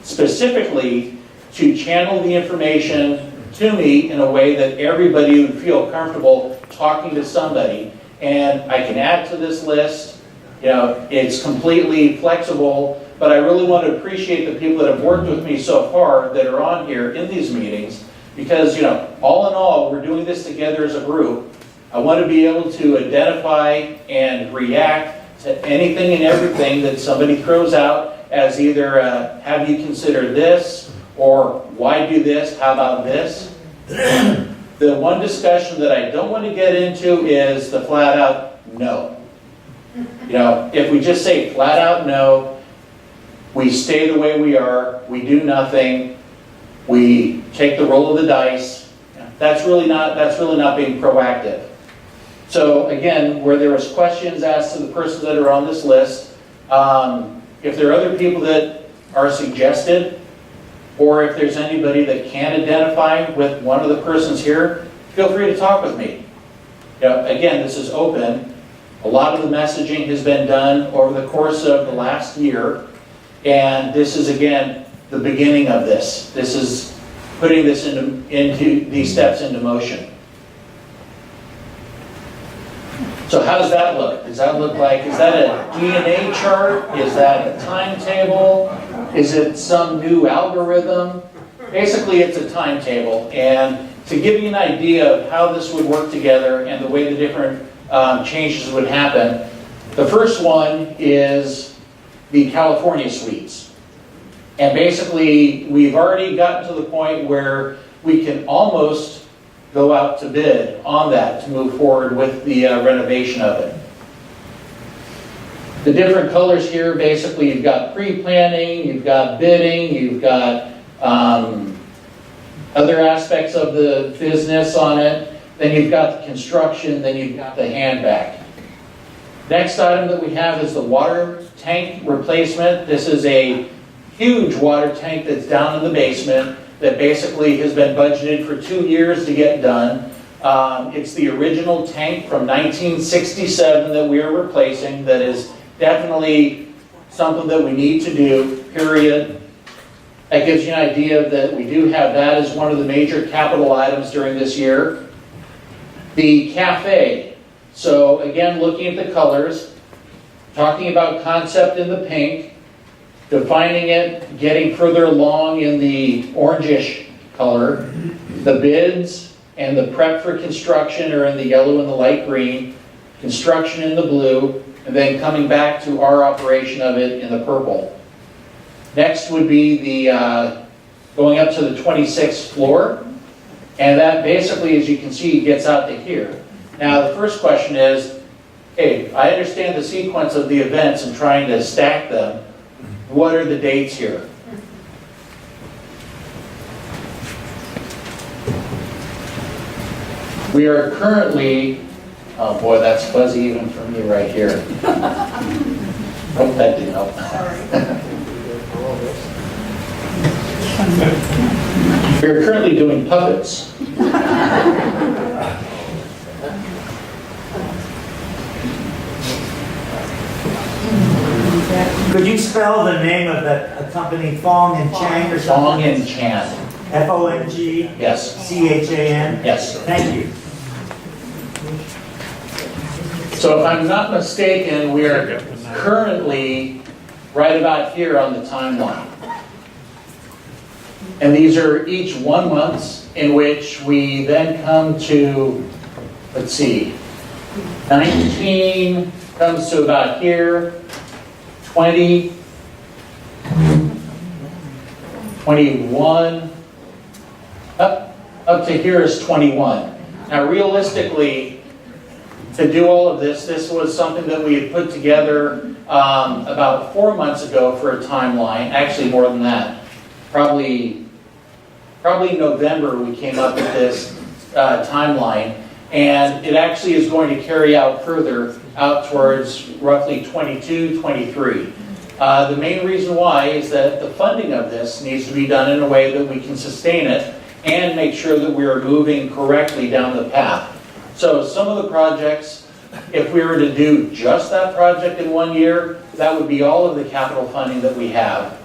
specifically to channel the information to me in a way that everybody would feel comfortable talking to somebody. And I can add to this list. You know, it's completely flexible, but I really want to appreciate the people that have worked with me so far that are on here in these meetings, because, you know, all in all, we're doing this together as a group. I want to be able to identify and react to anything and everything that somebody throws out as either have you consider this, or why do this, how about this? The one discussion that I don't want to get into is the flat out no. You know, if we just say flat out no, we stay the way we are, we do nothing, we take the roll of the dice, that's really not being proactive. So again, where there was questions asked to the persons that are on this list, if there are other people that are suggested, or if there's anybody that can identify with one of the persons here, feel free to talk with me. You know, again, this is open. A lot of the messaging has been done over the course of the last year, and this is, again, the beginning of this. This is putting this into these steps into motion. So how does that look? Does that look like, is that a DNA chart? Is that a timetable? Is it some new algorithm? Basically, it's a timetable. And to give you an idea of how this would work together and the way the different changes would happen, the first one is the California suites. And basically, we've already gotten to the point where we can almost go out to bid on that to move forward with the renovation of it. The different colors here, basically you've got pre-planning, you've got bidding, you've got other aspects of the business on it, then you've got the construction, then you've got the handback. Next item that we have is the water tank replacement. This is a huge water tank that's down in the basement that basically has been budgeted for 2 years to get done. It's the original tank from 1967 that we are replacing. That is definitely something that we need to do, period. That gives you an idea that we do have that as one of the major capital items during this year. The cafe. So again, looking at the colors, talking about concept in the pink, defining it, getting further along in the orangish color. The bids and the prep for construction are in the yellow and the light green, construction in the blue, and then coming back to our operation of it in the purple. Next would be the going up to the 26th floor, and that basically, as you can see, gets out to here. Now the first question is, hey, I understand the sequence of the events and trying to stack them. What are the dates here? We are currently, oh boy, that's fuzzy even for me right here. Hope that didn't help. We're currently doing puppets. Could you spell the name of that company, Fong and Chang or something? Fong and Chan. F-O-N-G? Yes. C-H-A-N? Yes. Thank you. So if I'm not mistaken, we are currently right about here on the timeline. And these are each 1 month in which we then come to, let's see, 19 comes to about here, 20, 21, up to here is 21. Now realistically, to do all of this, this was something that we had put together about 4 months ago for a timeline, actually more than that, probably probably November, we came up with this timeline. And it actually is going to carry out further out towards roughly 22, 23. The main reason why is that the funding of this needs to be done in a way that we can sustain it and make sure that we are moving correctly down the path. So some of the projects, if we were to do just that project in 1 year, that would be all of the capital funding that we have.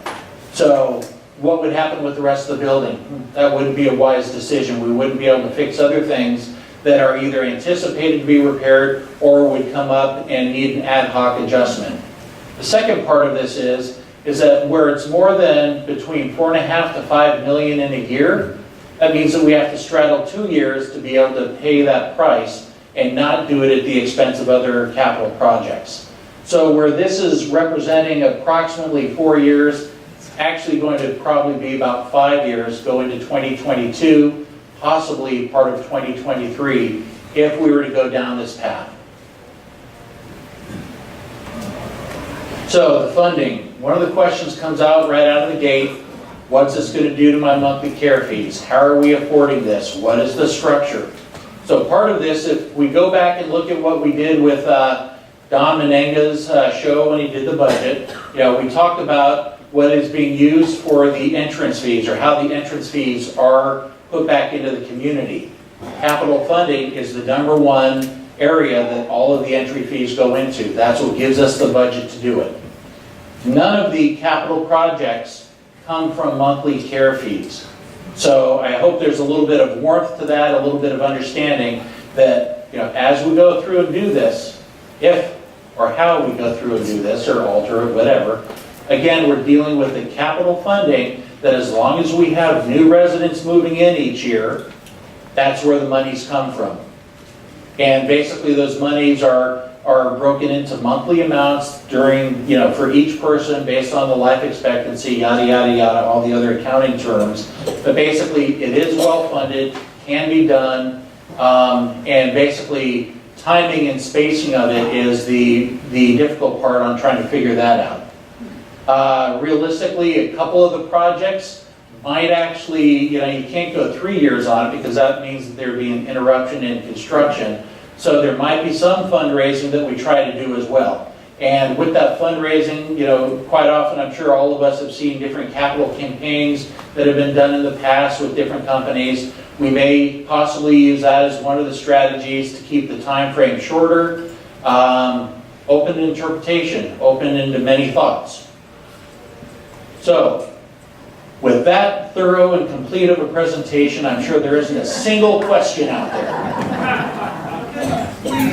So what would happen with the rest of the building? That wouldn't be a wise decision. We wouldn't be able to fix other things that are either anticipated to be repaired or would come up and need an ad hoc adjustment. The second part of this is that where it's more than between 4.5 to 5 million in a year, that means that we have to straddle 2 years to be able to pay that price and not do it at the expense of other capital projects. So where this is representing approximately 4 years, it's actually going to probably be about 5 years, go into 2022, possibly part of 2023, if we were to go down this path. So the funding, one of the questions comes out right out of the gate. What's this going to do to my monthly care fees? How are we affording this? What is the structure? So part of this, if we go back and look at what we did with Don Menenga's show when he did the budget, we talked about what is being used for the entrance fees, or how the entrance fees are put back into the community. Capital funding is the #1 area that all of the entry fees go into. That's what gives us the budget to do it. None of the capital projects come from monthly care fees. So I hope there's a little bit of warmth to that, a little bit of understanding that, as we go through and do this, if or how we go through and do this, or alter it, whatever, again, we're dealing with the capital funding that as long as we have new residents moving in each year, that's where the monies come from. And basically those monies are broken into monthly amounts during, for each person based on the life expectancy, yada, yada, yada, all the other accounting terms. But basically it is well funded, can be done, and basically timing and spacing of it is the difficult part on trying to figure that out. Realistically, a couple of the projects might actually, you can't go 3 years on it because that means that there'd be an interruption in construction. So there might be some fundraising that we try to do as well. And with that fundraising, quite often I'm sure all of us have seen different capital campaigns that have been done in the past with different companies. We may possibly use that as one of the strategies to keep the time frame shorter. Open to interpretation, open into many thoughts. So, with that thorough and complete of a presentation, I'm sure there isn't a single question out there.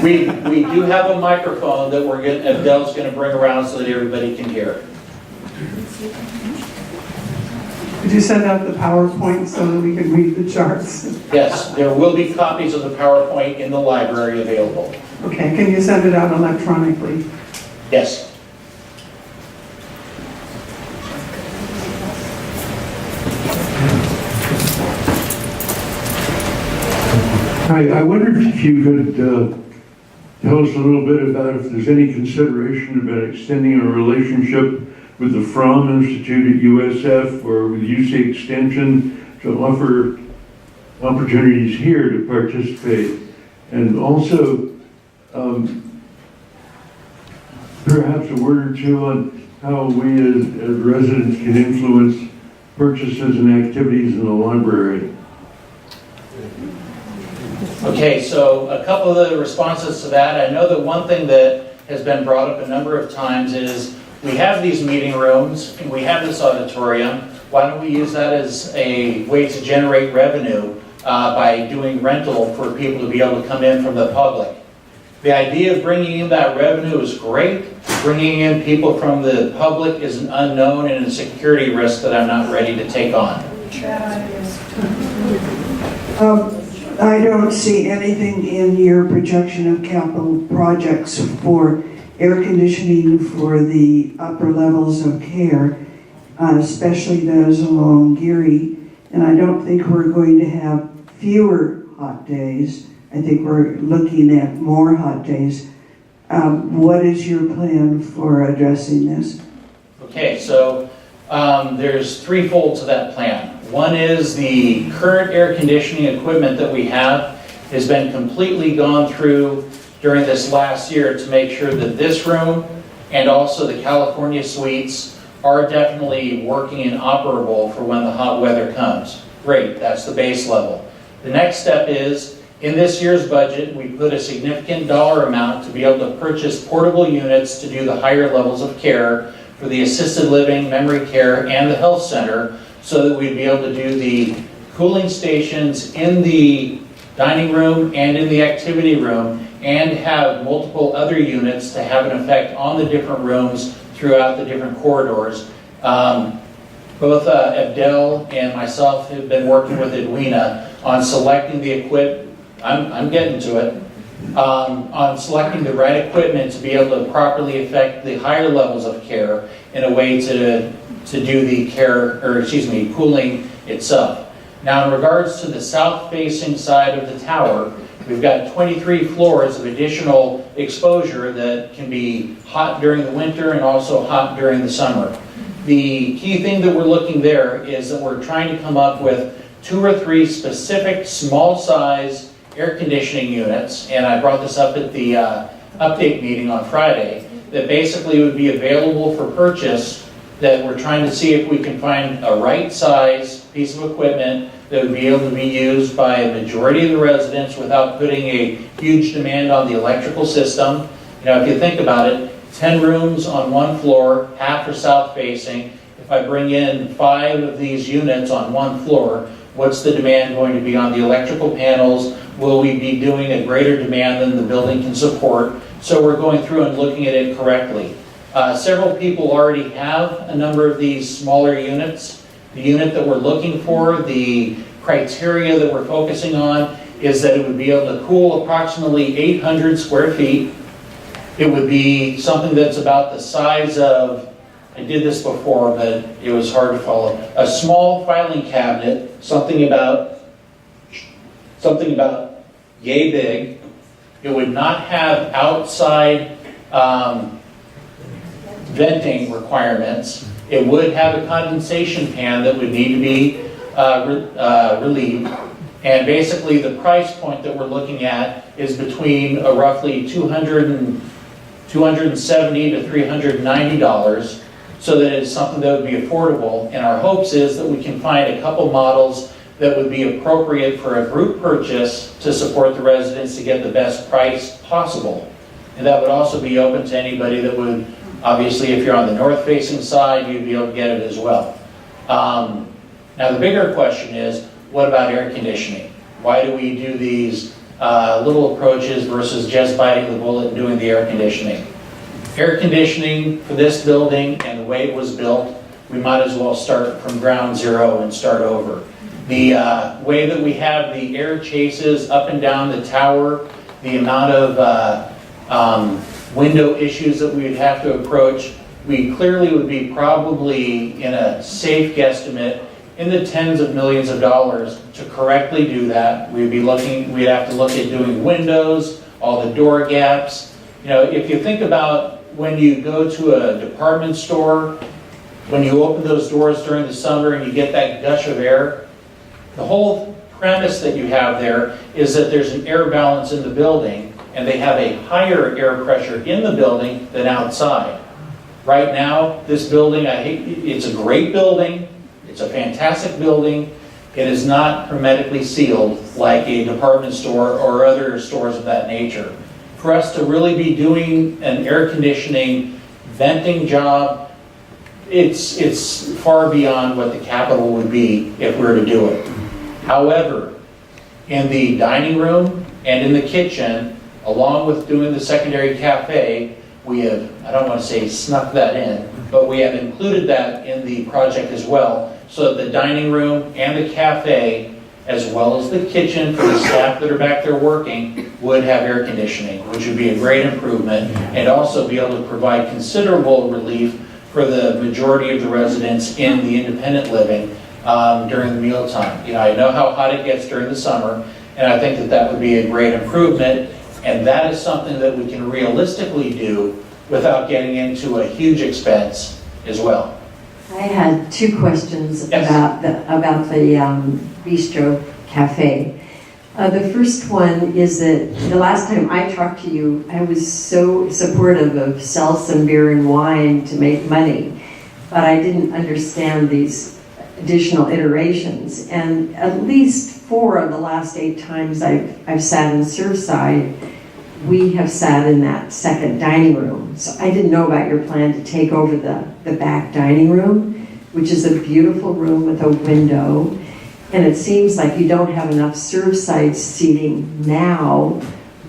We do have a microphone that Adele's going to bring around so that everybody can hear. Could you send out the PowerPoint so that we can read the charts? Yes, there will be copies of the PowerPoint in the library available. Okay, can you send it out electronically? Yes. Hi, I wondered if you could tell us a little bit about if there's any consideration about extending a relationship with the Fromm Institute at USF or with UC Extension to offer opportunities here to participate. And also, perhaps a word or two on how we as residents can influence purchases and activities in the library. Okay, so a couple of the responses to that. I know that one thing that has been brought up a number of times is we have these meeting rooms and we have this auditorium. Why don't we use that as a way to generate revenue by doing rental for people to be able to come in from the public? The idea of bringing in that revenue is great. Bringing in people from the public is an unknown and a security risk that I'm not ready to take on. I don't see anything in your projection of capital projects for air conditioning for the upper levels of care, especially those along Geary. And I don't think we're going to have fewer hot days. I think we're looking at more hot days. What is your plan for addressing this? Okay, so there's threefold to that plan. One is the current air conditioning equipment that we have has been completely gone through during this last year to make sure that this room and also the California suites are definitely working and operable for when the hot weather comes. Great, that's the base level. The next step is, in this year's budget, we put a significant dollar amount to be able to purchase portable units to do the higher levels of care for the assisted living, memory care, and the health center, so that we'd be able to do the cooling stations in the dining room and in the activity room, and have multiple other units to have an effect on the different rooms throughout the different corridors. Both Abdel and myself have been working with Edwina on selecting the equipment. I'm getting to it. On selecting the right equipment to be able to properly affect the higher levels of care in a way to do the care, or excuse me, cooling itself. Now, in regards to the south-facing side of the tower, we've got 23 floors of additional exposure that can be hot during the winter and also hot during the summer. The key thing that we're looking there is that we're trying to come up with 2 or 3 specific small size air conditioning units, and I brought this up at the update meeting on Friday, that basically would be available for purchase, that we're trying to see if we can find a right size piece of equipment that would be able to be used by a majority of the residents without putting a huge demand on the electrical system. You know, if you think about it, 10 rooms on one floor, half are south facing. If I bring in 5 of these units on one floor, what's the demand going to be on the electrical panels? Will we be doing a greater demand than the building can support? So we're going through and looking at it correctly. Several people already have a number of these smaller units. The unit that we're looking for, the criteria that we're focusing on, is that it would be able to cool approximately 800 square feet. It would be something that's about the size of, I did this before, but it was hard to follow, a small filing cabinet, something about yay big. It would not have outside venting requirements. It would have a condensation pan that would need to be relieved. And basically the price point that we're looking at is between roughly $270 to $390, so that it's something that would be affordable. And our hopes is that we can find a couple models that would be appropriate for a group purchase to support the residents to get the best price possible. And that would also be open to anybody that would, obviously if you're on the north-facing side, you'd be able to get it as well. Now the bigger question is, what about air conditioning? Why do we do these little approaches versus just biting the bullet and doing the air conditioning? Air conditioning for this building and the way it was built, we might as well start from ground zero and start over. The way that we have the air chases up and down the tower, the amount of window issues that we would have to approach, we clearly would be probably in a safe guesstimate in the tens of millions of dollars to correctly do that. We'd have to look at doing windows, all the door gaps. You know, if you think about when you go to a department store, when you open those doors during the summer and you get that gush of air, the whole premise that you have there is that there's an air balance in the building, and they have a higher air pressure in the building than outside. Right now, this building, it's a great building, it's a fantastic building. It is not hermetically sealed like a department store or other stores of that nature. For us to really be doing an air conditioning venting job, it's far beyond what the capital would be if we were to do it. However, in the dining room and in the kitchen, along with doing the secondary cafe, we have, I don't want to say snuck that in, but we have included that in the project as well, so that the dining room and the cafe, as well as the kitchen for the staff that are back there working, would have air conditioning, which would be a great improvement, and also be able to provide considerable relief for the majority of the residents in the independent living during the mealtime. You know, I know how hot it gets during the summer, and I think that that would be a great improvement, and that is something that we can realistically do without getting into a huge expense as well. I had two questions Yes. about the Bistro Cafe. The first one is that the last time I talked to you, I was so supportive of sell some beer and wine to make money, but I didn't understand these additional iterations. And at least 4 of the last 8 times I've sat in Surfside, we have sat in that second dining room. So I didn't know about your plan to take over the back dining room, which is a beautiful room with a window. And it seems like you don't have enough Surfside seating now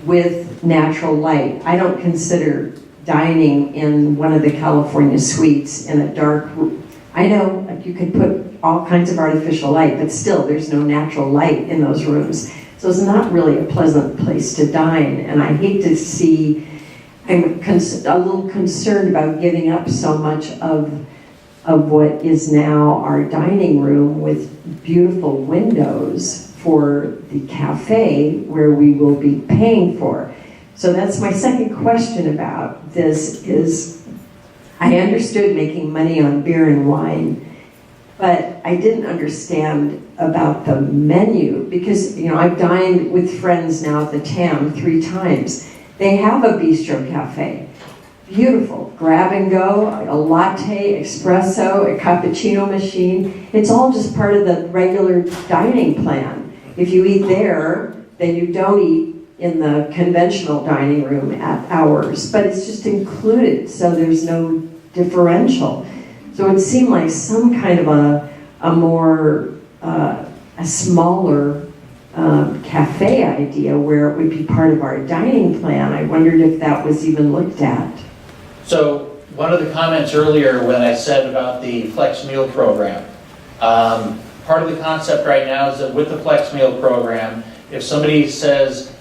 with natural light. I don't consider dining in one of the California suites in a dark room. I know like you could put all kinds of artificial light, but still there's no natural light in those rooms. So it's not really a pleasant place to dine. And I hate to see, I'm a little concerned about giving up so much of what is now our dining room with beautiful windows for the cafe where we will be paying for. So that's my second question about this is, I understood making money on beer and wine, but I didn't understand about the menu because, I've dined with friends now at the TAM 3 times. They have a bistro cafe. Beautiful, grab and go, a latte, espresso, a cappuccino machine. It's all just part of the regular dining plan. If you eat there, then you don't eat in the conventional dining room at ours, but it's just included, so there's no differential. So it seemed like some kind of a smaller cafe idea where it would be part of our dining plan. I wondered if that was even looked at. So one of the comments earlier when I said about the flex meal program, part of the concept right now is that with the flex meal program, if somebody says,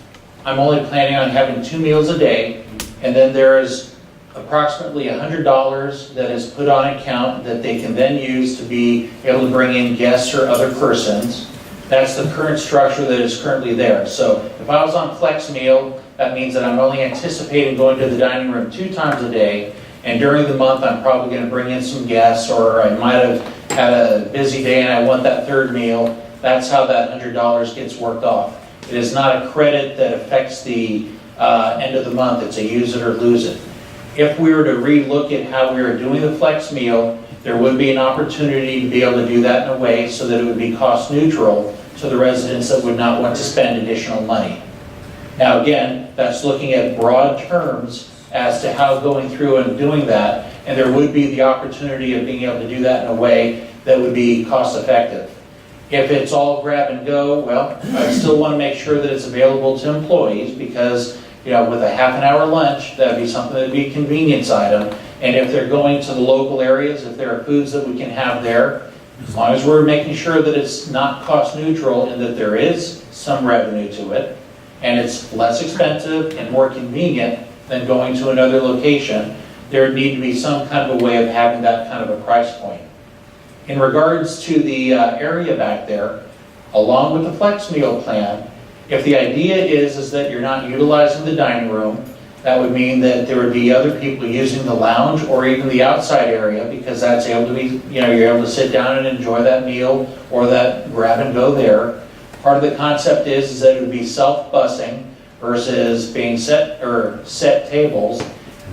I'm only planning on having 2 meals a day, and then there is approximately $100 that is put on account that they can then use to be able to bring in guests or other persons. That's the current structure that is currently there. So if I was on flex meal, that means that I'm only anticipating going to the dining room 2 times a day, and during the month I'm probably going to bring in some guests, or I might have had a busy day and I want that 3rd meal. That's how that $100 gets worked off. It is not a credit that affects the end of the month. It's a use it or lose it. If we were to relook at how we were doing the flex meal, there would be an opportunity to be able to do that in a way so that it would be cost neutral to the residents that would not want to spend additional money. Now again, that's looking at broad terms as to how going through and doing that, and there would be the opportunity of being able to do that in a way that would be cost effective. If it's all grab and go, well, I still want to make sure that it's available to employees because, with a half an hour lunch, that'd be something that'd be a convenience item. And if they're going to the local areas, if there are foods that we can have there, as long as we're making sure that it's not cost neutral and that there is some revenue to it, and it's less expensive and more convenient than going to another location, there would need to be some kind of a way of having that kind of a price point. In regards to the area back there, along with the flex meal plan, if the idea is that you're not utilizing the dining room, that would mean that there would be other people using the lounge or even the outside area because that's able to be, you're able to sit down and enjoy that meal or that grab and go there. Part of the concept is that it would be self-busing versus being set tables.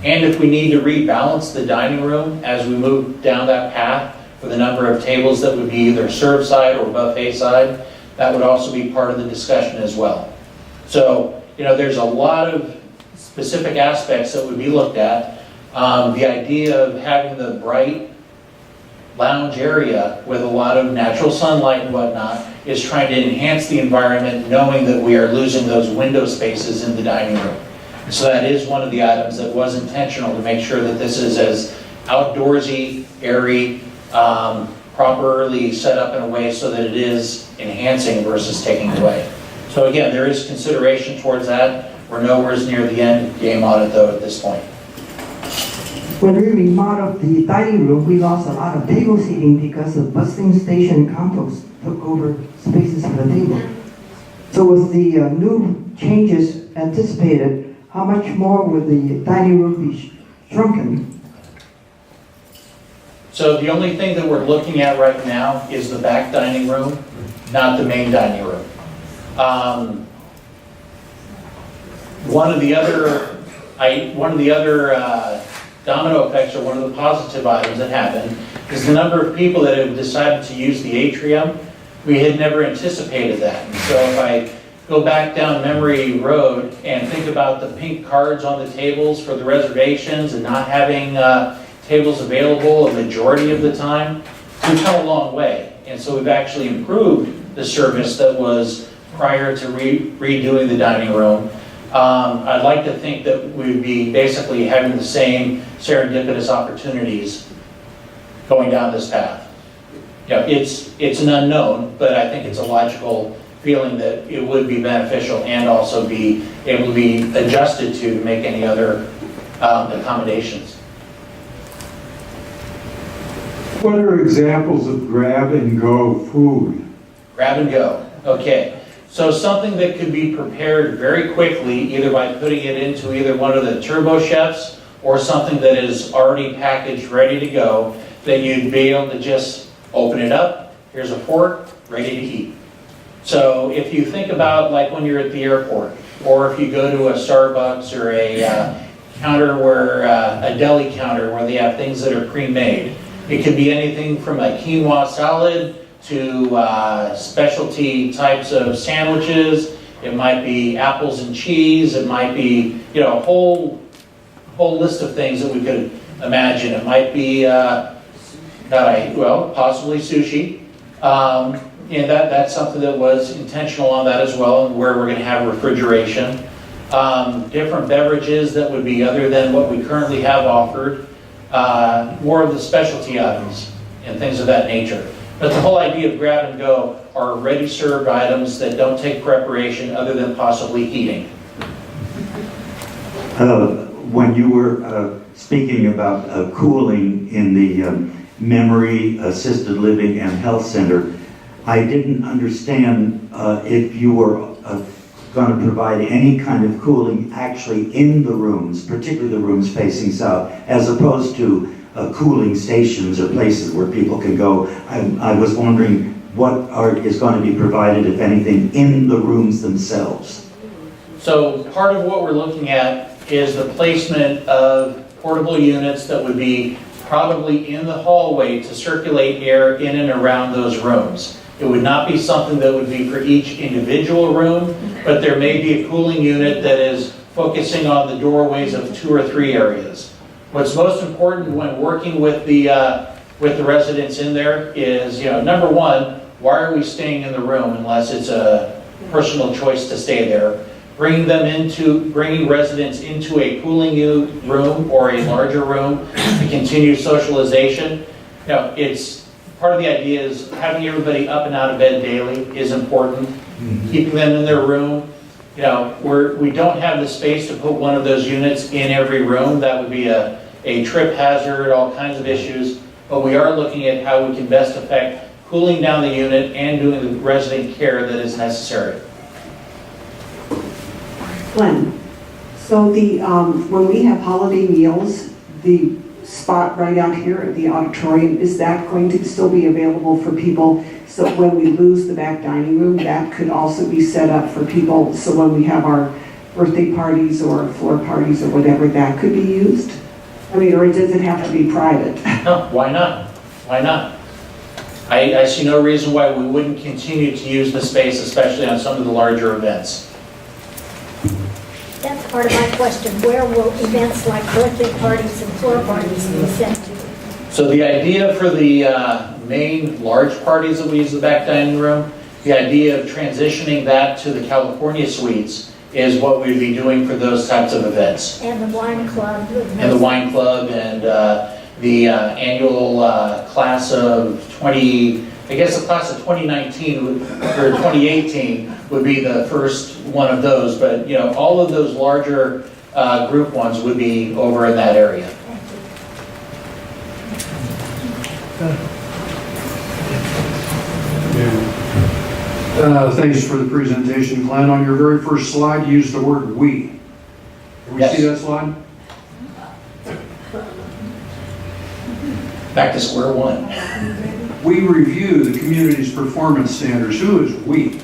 And if we need to rebalance the dining room as we move down that path for the number of tables that would be either serve side or buffet side, that would also be part of the discussion as well. So, there's a lot of specific aspects that would be looked at. The idea of having the bright lounge area with a lot of natural sunlight and whatnot is trying to enhance the environment, knowing that we are losing those window spaces in the dining room. So that is one of the items that was intentional to make sure that this is as outdoorsy, airy, properly set up in a way so that it is enhancing versus taking away. So again, there is consideration towards that. We're nowhere near the end game on it though at this point. When we remodeled the dining room, we lost a lot of table seating because the busing station compost took over spaces for the table. So with the new changes anticipated, how much more will the dining room be shrunken? So the only thing that we're looking at right now is the back dining room, not the main dining room. One of the other domino effects, or one of the positive items that happened, is the number of people that have decided to use the atrium. We had never anticipated that. And so if I go back down memory road and think about the pink cards on the tables for the reservations and not having tables available a majority of the time, we've come a long way. And so we've actually improved the service that was prior to redoing the dining room. I'd like to think that we'd be basically having the same serendipitous opportunities going down this path. You know, it's an unknown, but I think it's a logical feeling that it would be beneficial and also be able to be adjusted to make any other accommodations. What are examples of grab-and-go food? Grab and go, okay. So something that could be prepared very quickly, either by putting it into either one of the turbo chefs or something that is already packaged, ready to go, that you'd be able to just open it up, here's a fork, ready to eat. So if you think about like when you're at the airport, or if you go to a Starbucks or a counter where, a deli counter where they have things that are pre-made. It could be anything from a quinoa salad to specialty types of sandwiches. It might be apples and cheese. It might be, you know, a whole list of things that we could imagine. It might be, possibly sushi. And that's something that was intentional on that as well, and where we're going to have refrigeration. Different beverages that would be other than what we currently have offered. More of the specialty items and things of that nature. But the whole idea of grab and go are ready-served items that don't take preparation other than possibly heating. When you were speaking about cooling in the memory, assisted living, and health center, I didn't understand if you were going to provide any kind of cooling actually in the rooms, particularly the rooms facing south, as opposed to cooling stations or places where people can go. I was wondering what is going to be provided, if anything, in the rooms themselves. So part of what we're looking at is the placement of portable units that would be probably in the hallway to circulate air in and around those rooms. It would not be something that would be for each individual room, but there may be a cooling unit that is focusing on the doorways of 2 or 3 areas. What's most important when working with the residents in there is, you know, number one, why are we staying in the room unless it's a personal choice to stay there? Bringing residents into a cooling room or a larger room to continue socialization. You know, it's part of the idea is having everybody up and out of bed daily is important. Keeping them in their room. You know, we don't have the space to put one of those units in every room. That would be a trip hazard, all kinds of issues. But we are looking at how we can best affect cooling down the unit and doing the resident care that is necessary. Glen, so when we have holiday meals, the spot right out here at the auditorium, is that going to still be available for people? So when we lose the back dining room, that could also be set up for people, so when we have our birthday parties or floor parties or whatever, that could be used? I mean, or does it have to be private? No, why not? Why not? I see no reason why we wouldn't continue to use the space, especially on some of the larger events. That's part of my question. Where will events like birthday parties and floor parties be sent to? So the idea for the main large parties that we use the back dining room, the idea of transitioning that to the California suites is what we'd be doing for those types of events. And the wine club. And the wine club and the annual class of the class of 2019 or 2018 would be the first one of those. But you know, all of those larger group ones would be over in that area. Thanks for the presentation, Glenn. On your very first slide, you used the word "we." Can we see that slide? Back to square one. We review the community's performance standards. Who is we?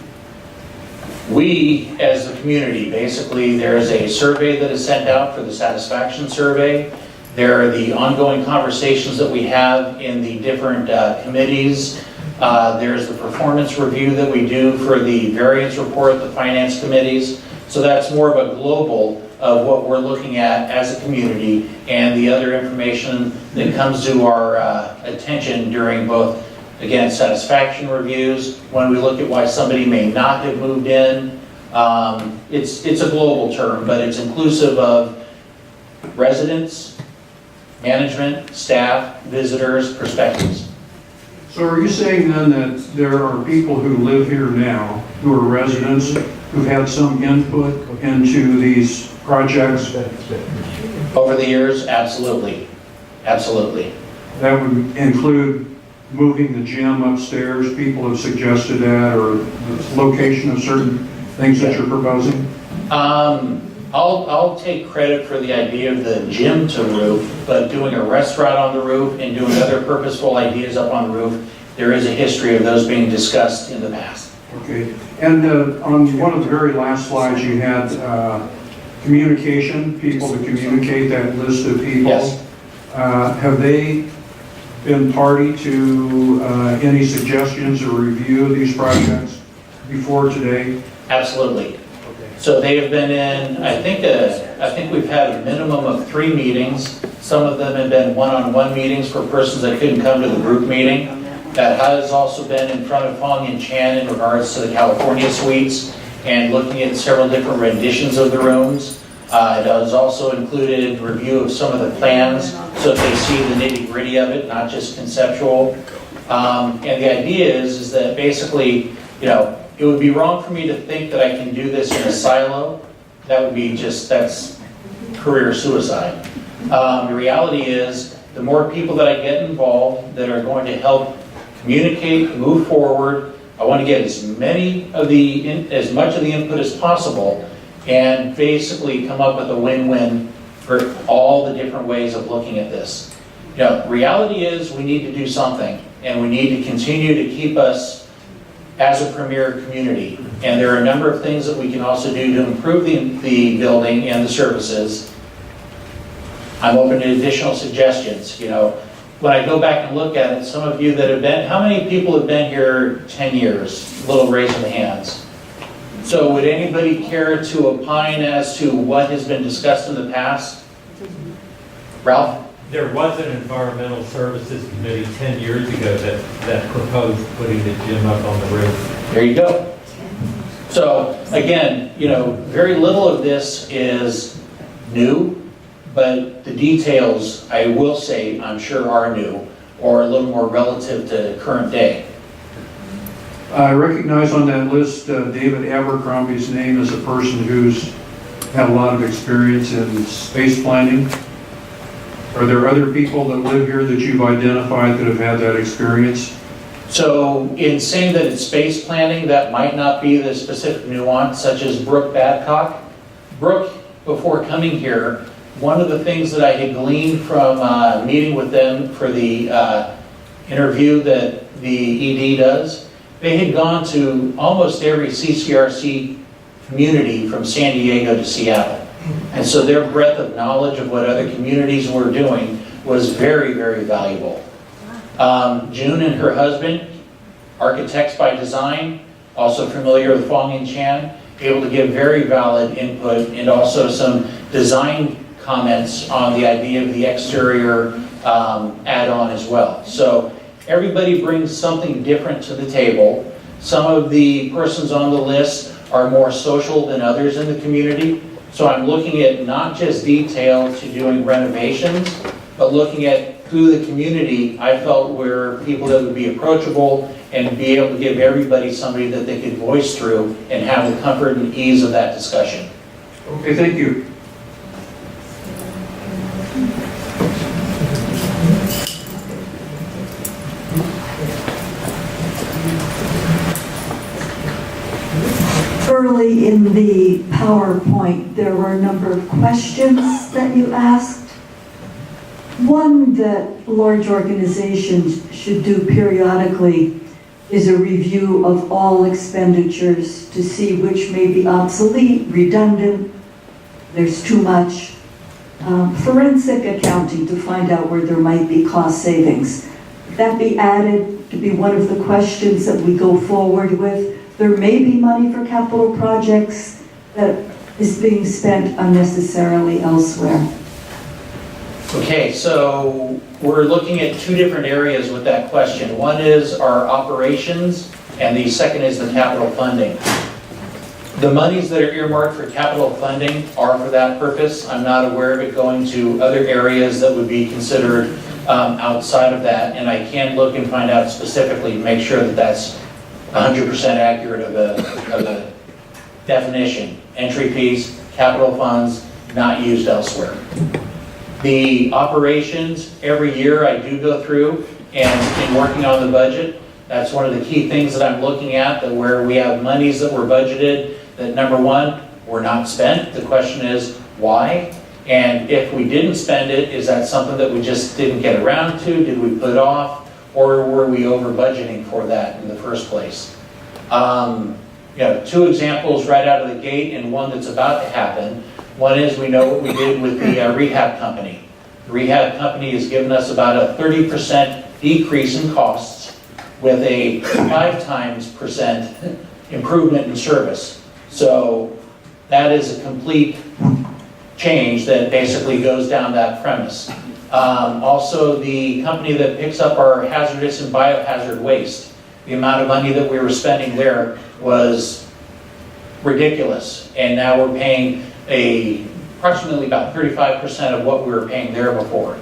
We, as a community, basically, there's a survey that is sent out for the satisfaction survey. There are the ongoing conversations that we have in the different committees. There's the performance review that we do for the variance report, the finance committees. So that's more of a global of what we're looking at as a community and the other information that comes to our attention during both, again, satisfaction reviews, when we look at why somebody may not have moved in. It's a global term, but it's inclusive of residents, management, staff, visitors, perspectives. So are you saying then that there are people who live here now, who are residents, who've had some input into these projects? Over the years, absolutely. Absolutely. That would include moving the gym upstairs, people have suggested that, or the location of certain things that you're proposing? I'll take credit for the idea of the gym to roof, but doing a restaurant on the roof and doing other purposeful ideas up on the roof, there is a history of those being discussed in the past. Okay, and on one of the very last slides, you had communication, people to communicate, that list of people. Yes. Have they been party to any suggestions or review of these projects before today? Absolutely. So they have been in, I think we've had a minimum of 3 meetings. Some of them have been one-on-one meetings for persons that couldn't come to the group meeting. That has also been in front of Fong and Chan in regards to the California suites and looking at several different renditions of the rooms. It has also included review of some of the plans, so if they see the nitty-gritty of it, not just conceptual. And the idea is that basically, it would be wrong for me to think that I can do this in a silo. That would be that's career suicide. The reality is, the more people that I get involved that are going to help communicate, move forward, I want to get as much of the input as possible and basically come up with a win-win for all the different ways of looking at this. Reality is we need to do something, and we need to continue to keep us as a premier community. And there are a number of things that we can also do to improve the building and the services. I'm open to additional suggestions. When I go back and look at it, some of you that have been, how many people have been here 10 years? A little raise of the hands. So would anybody care to opine as to what has been discussed in the past? Ralph? There was an environmental services committee 10 years ago that proposed putting the gym up on the roof. There you go. So again, very little of this is new, but the details, I will say, I'm sure are new or a little more relative to current day. I recognize on that list David Abercrombie's name as a person who's had a lot of experience in space planning. Are there other people that live here that you've identified that have had that experience? So in saying that it's space planning, that might not be the specific nuance, such as Brooke Babcock. Brooke, before coming here, one of the things that I had gleaned from meeting with them for the interview that the ED does, they had gone to almost every CCRC community from San Diego to Seattle. And so their breadth of knowledge of what other communities were doing was very, very valuable. June and her husband, architects by design, also familiar with Fong and Chan, able to give very valid input and also some design comments on the idea of the exterior add-on as well. So everybody brings something different to the table. Some of the persons on the list are more social than others in the community. So I'm looking at not just detail to doing renovations, but looking at through the community, I felt were people that would be approachable and be able to give everybody somebody that they could voice through and have the comfort and ease of that discussion. Okay, thank you. Early in the PowerPoint, there were a number of questions that you asked. One that large organizations should do periodically is a review of all expenditures to see which may be obsolete, redundant, there's too much. Forensic accounting to find out where there might be cost savings. That be added to be one of the questions that we go forward with. There may be money for capital projects that is being spent unnecessarily elsewhere. Okay, so we're looking at two different areas with that question. One is our operations, and the second is the capital funding. The monies that are earmarked for capital funding are for that purpose. I'm not aware of it going to other areas that would be considered outside of that, and I can look and find out specifically, make sure that that's 100% accurate of a definition. Entry fees, capital funds, not used elsewhere. The operations, every year I do go through, and in working on the budget, that's one of the key things that I'm looking at, that where we have monies that were budgeted, that number one, were not spent. The question is, why? And if we didn't spend it, is that something that we just didn't get around to? Did we put it off? Or were we over budgeting for that in the first place? Two examples right out of the gate, and one that's about to happen. One is, we know what we did with the rehab company. The rehab company has given us about a 30% decrease in costs with a 5% improvement in service. So that is a complete change that basically goes down that premise. Also, the company that picks up our hazardous and biohazard waste, the amount of money that we were spending there was ridiculous. And now we're paying approximately about 35% of what we were paying there before.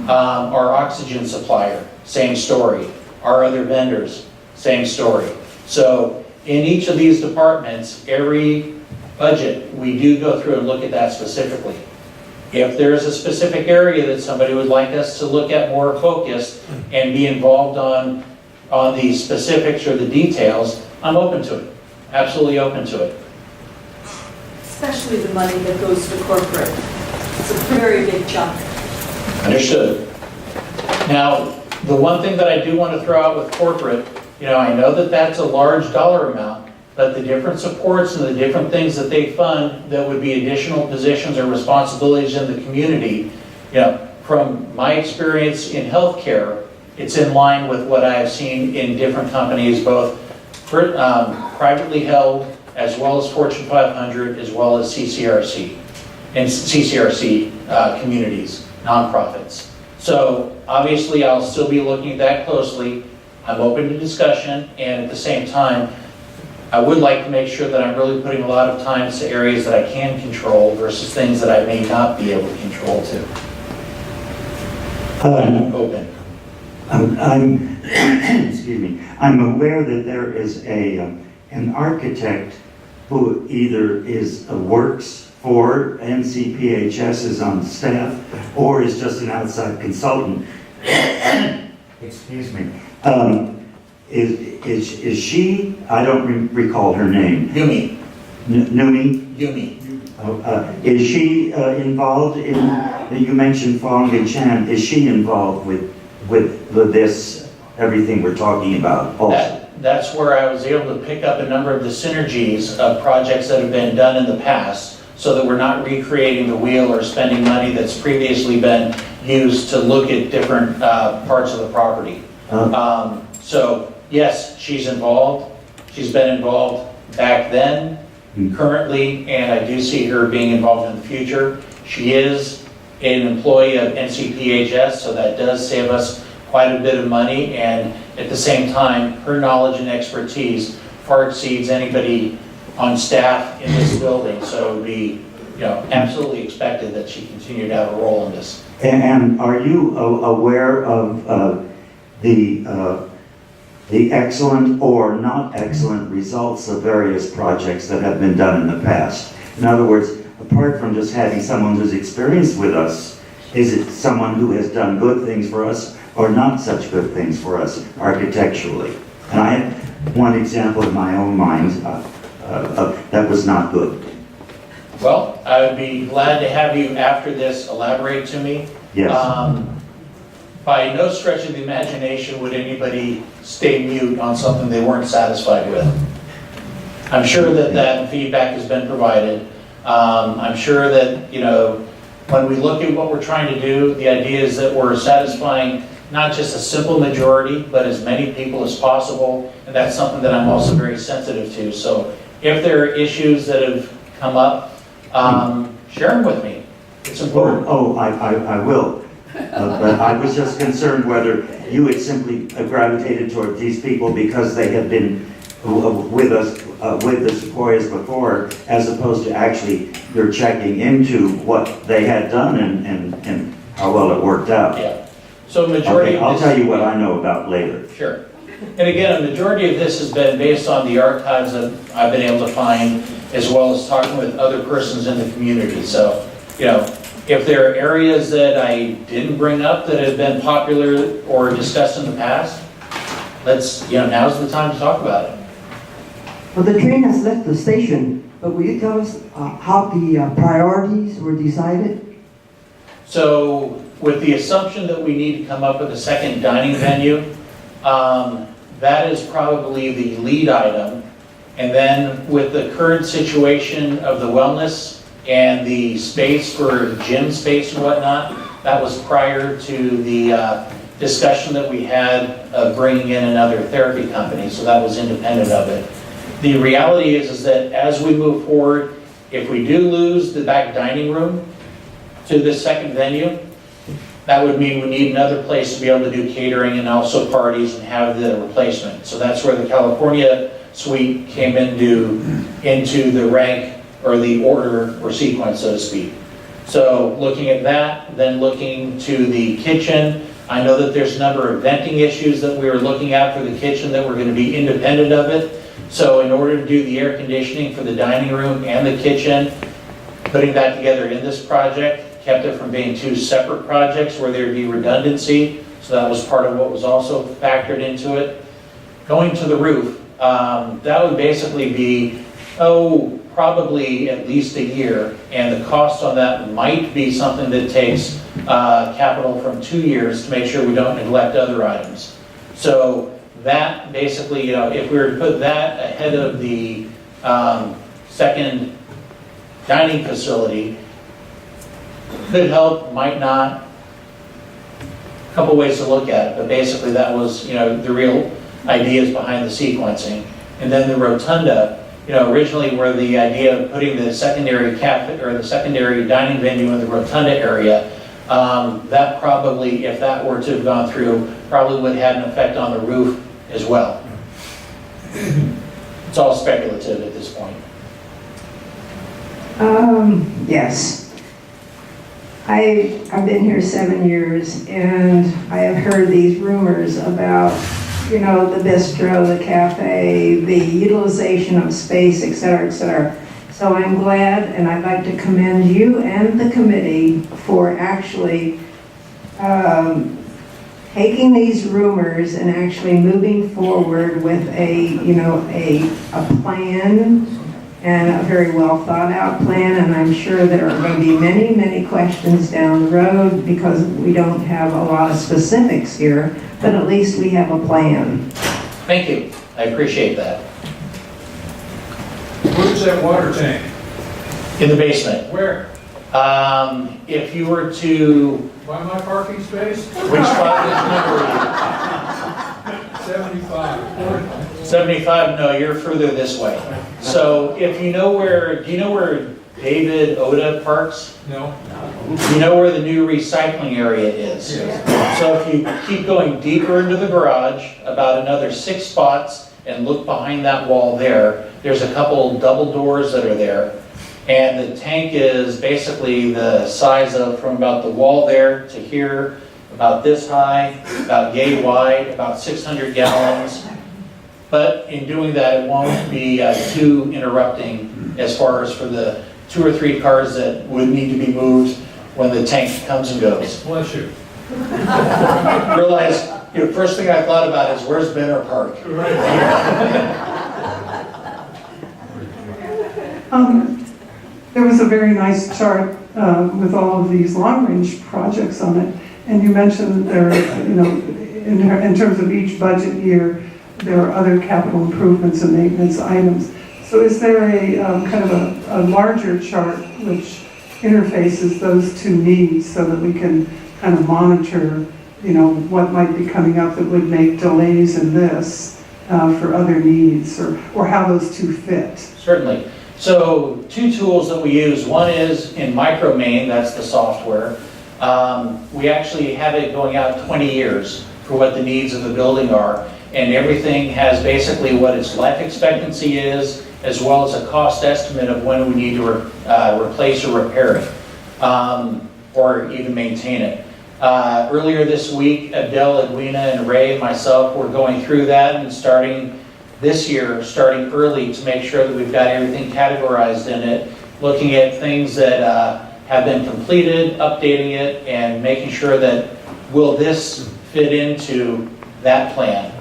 Our oxygen supplier, same story. Our other vendors, same story. So in each of these departments, every budget, we do go through and look at that specifically. If there's a specific area that somebody would like us to look at more focused and be involved on the specifics or the details, I'm open to it. Absolutely open to it. Especially the money that goes to corporate. It's a very big chunk. Understood. Now, the one thing that I do want to throw out with corporate, I know that that's a large dollar amount, but the different supports and the different things that they fund that would be additional positions or responsibilities in the community, from my experience in healthcare, it's in line with what I have seen in different companies, both privately held, as well as Fortune 500, as well as CCRC, and CCRC communities, nonprofits. So obviously I'll still be looking at that closely. I'm open to discussion, and at the same time, I would like to make sure that I'm really putting a lot of time to areas that I can control versus things that I may not be able to control too. I'm open. Excuse me. I'm aware that there is an architect who either works for NCPHS, is on staff, or is just an outside consultant. Excuse me. Is she? I don't recall her name. Yumi. Numi. Yumi. Is she involved in? You mentioned Fong and Chan. Is she involved with this everything we're talking about? Also? That's where I was able to pick up a number of the synergies of projects that have been done in the past, so that we're not recreating the wheel or spending money that's previously been used to look at different parts of the property. So yes, she's involved. She's been involved back then, currently, and I do see her being involved in the future. She is an employee of NCPHS, so that does save us quite a bit of money, and at the same time, her knowledge and expertise far exceeds anybody on staff in this building, so it would be absolutely expected that she continue to have a role in this. And are you aware of the excellent or not excellent results of various projects that have been done in the past? In other words, apart from just having someone who's experienced with us, is it someone who has done good things for us or not such good things for us architecturally? And I have one example in my own mind that was not good. Well, I would be glad to have you after this elaborate to me. Yes. by no stretch of the imagination would anybody stay mute on something they weren't satisfied with. I'm sure that that feedback has been provided. I'm sure that, you know, when we look at what we're trying to do, the idea is that we're satisfying not just a simple majority, but as many people as possible, and that's something that I'm also very sensitive to. So if there are issues that have come up, share them with me. It's important. I will. But I was just concerned whether you had simply gravitated toward these people because they had been with us, with the Sequoias before, as opposed to actually you're checking into what they had done and how well it worked out. Yeah. So majority Okay, of I'll this, tell you what I know about later. Sure. And again, a majority of this has been based on the archives that I've been able to find, as well as talking with other persons in the community. So, you know, if there are areas that I didn't bring up that have been popular or discussed in the past, let's, you know, now's the time to talk about it. Well, the train has left the station, but will you tell us how the priorities were decided? So with the assumption that we need to come up with a second dining venue, that is probably the lead item. And then with the current situation of the wellness and the space for gym space and whatnot, that was prior to the discussion that we had of bringing in another therapy company, so that was independent of it. The reality is that as we move forward, if we do lose the back dining room to this second venue, that would mean we need another place to be able to do catering and also parties and have the replacement. So that's where the California suite came into the rank or the order or sequence, so to speak. So looking at that, then looking to the kitchen, I know that there's a number of venting issues that we are looking at for the kitchen that we're going to be independent of it. So in order to do the air conditioning for the dining room and the kitchen, putting that together in this project kept it from being two separate projects where there'd be redundancy. So that was part of what was also factored into it. Going to the roof, that would basically be, probably at least a year, and the cost on that might be something that takes capital from 2 years to make sure we don't neglect other items. So that basically, you know, if we were to put that ahead of the second dining facility, could help, might not. A couple ways to look at it, but basically that was, you know, the real ideas behind the sequencing. And then the rotunda, you know, originally were the idea of putting the secondary cafe or the secondary dining venue in the rotunda area. That probably, if that were to have gone through, probably would have an effect on the roof as well. It's all speculative at this point. Yes. I've been here 7 years, and I have heard these rumors about, you know, the bistro, the cafe, the utilization of space, et cetera, et cetera. So I'm glad, and I'd like to commend you and the committee for actually taking these rumors and actually moving forward with a plan, and a very well thought out plan. And I'm sure there are going to be many, many questions down the road because we don't have a lot of specifics here, but at least we have a plan. Thank you. I appreciate that. Where's that water tank? In the basement. Where? If you were to... By my parking space? Which spot number are 75. you? 75? No, you're further this way. So if you know where... Do you know where David Oda parks? No. You know where the new recycling area is? Yes. So if you keep going deeper into the garage, about another 6 spots, and look behind that wall there, there's a couple double doors that are there. And the tank is basically the size of from about the wall there to here, about this high, about yay wide, about 600 gallons. But in doing that, it won't be too interrupting as far as for the 2 or 3 cars that would need to be moved when the tank comes and goes. Bless you. Realize, you know, first thing I thought about is where's Benner Park? There was a very nice chart with all of these long-range projects on it, And you mentioned there, in terms of each budget year, there are other capital improvements and maintenance items. So is there a kind of a larger chart which interfaces those two needs so that we can kind of monitor, what might be coming up that would make delays in this for other needs, or how those two fit? Certainly. So 2 tools that we use. One is in MicroMain, that's the software. We actually have it going out 20 years for what the needs of the building are. And everything has basically what its life expectancy is, as well as a cost estimate of when we need to replace or repair it, or even maintain it. Earlier this week, Adele, Edwina, and Ray and myself were going through that and starting this year, starting early to make sure that we've got everything categorized in it, looking at things that have been completed, updating it, and making sure that will this fit into that plan.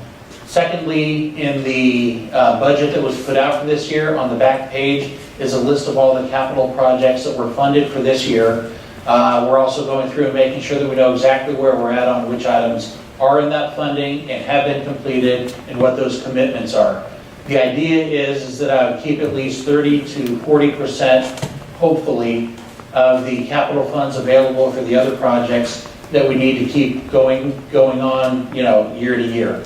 Secondly, in the budget that was put out for this year, on the back page is a list of all the capital projects that were funded for this year. We're also going through and making sure that we know exactly where we're at on which items are in that funding and have been completed and what those commitments are. The idea is that I would keep at least 30 to 40%, hopefully, of the capital funds available for the other projects that we need to keep going on, year to year.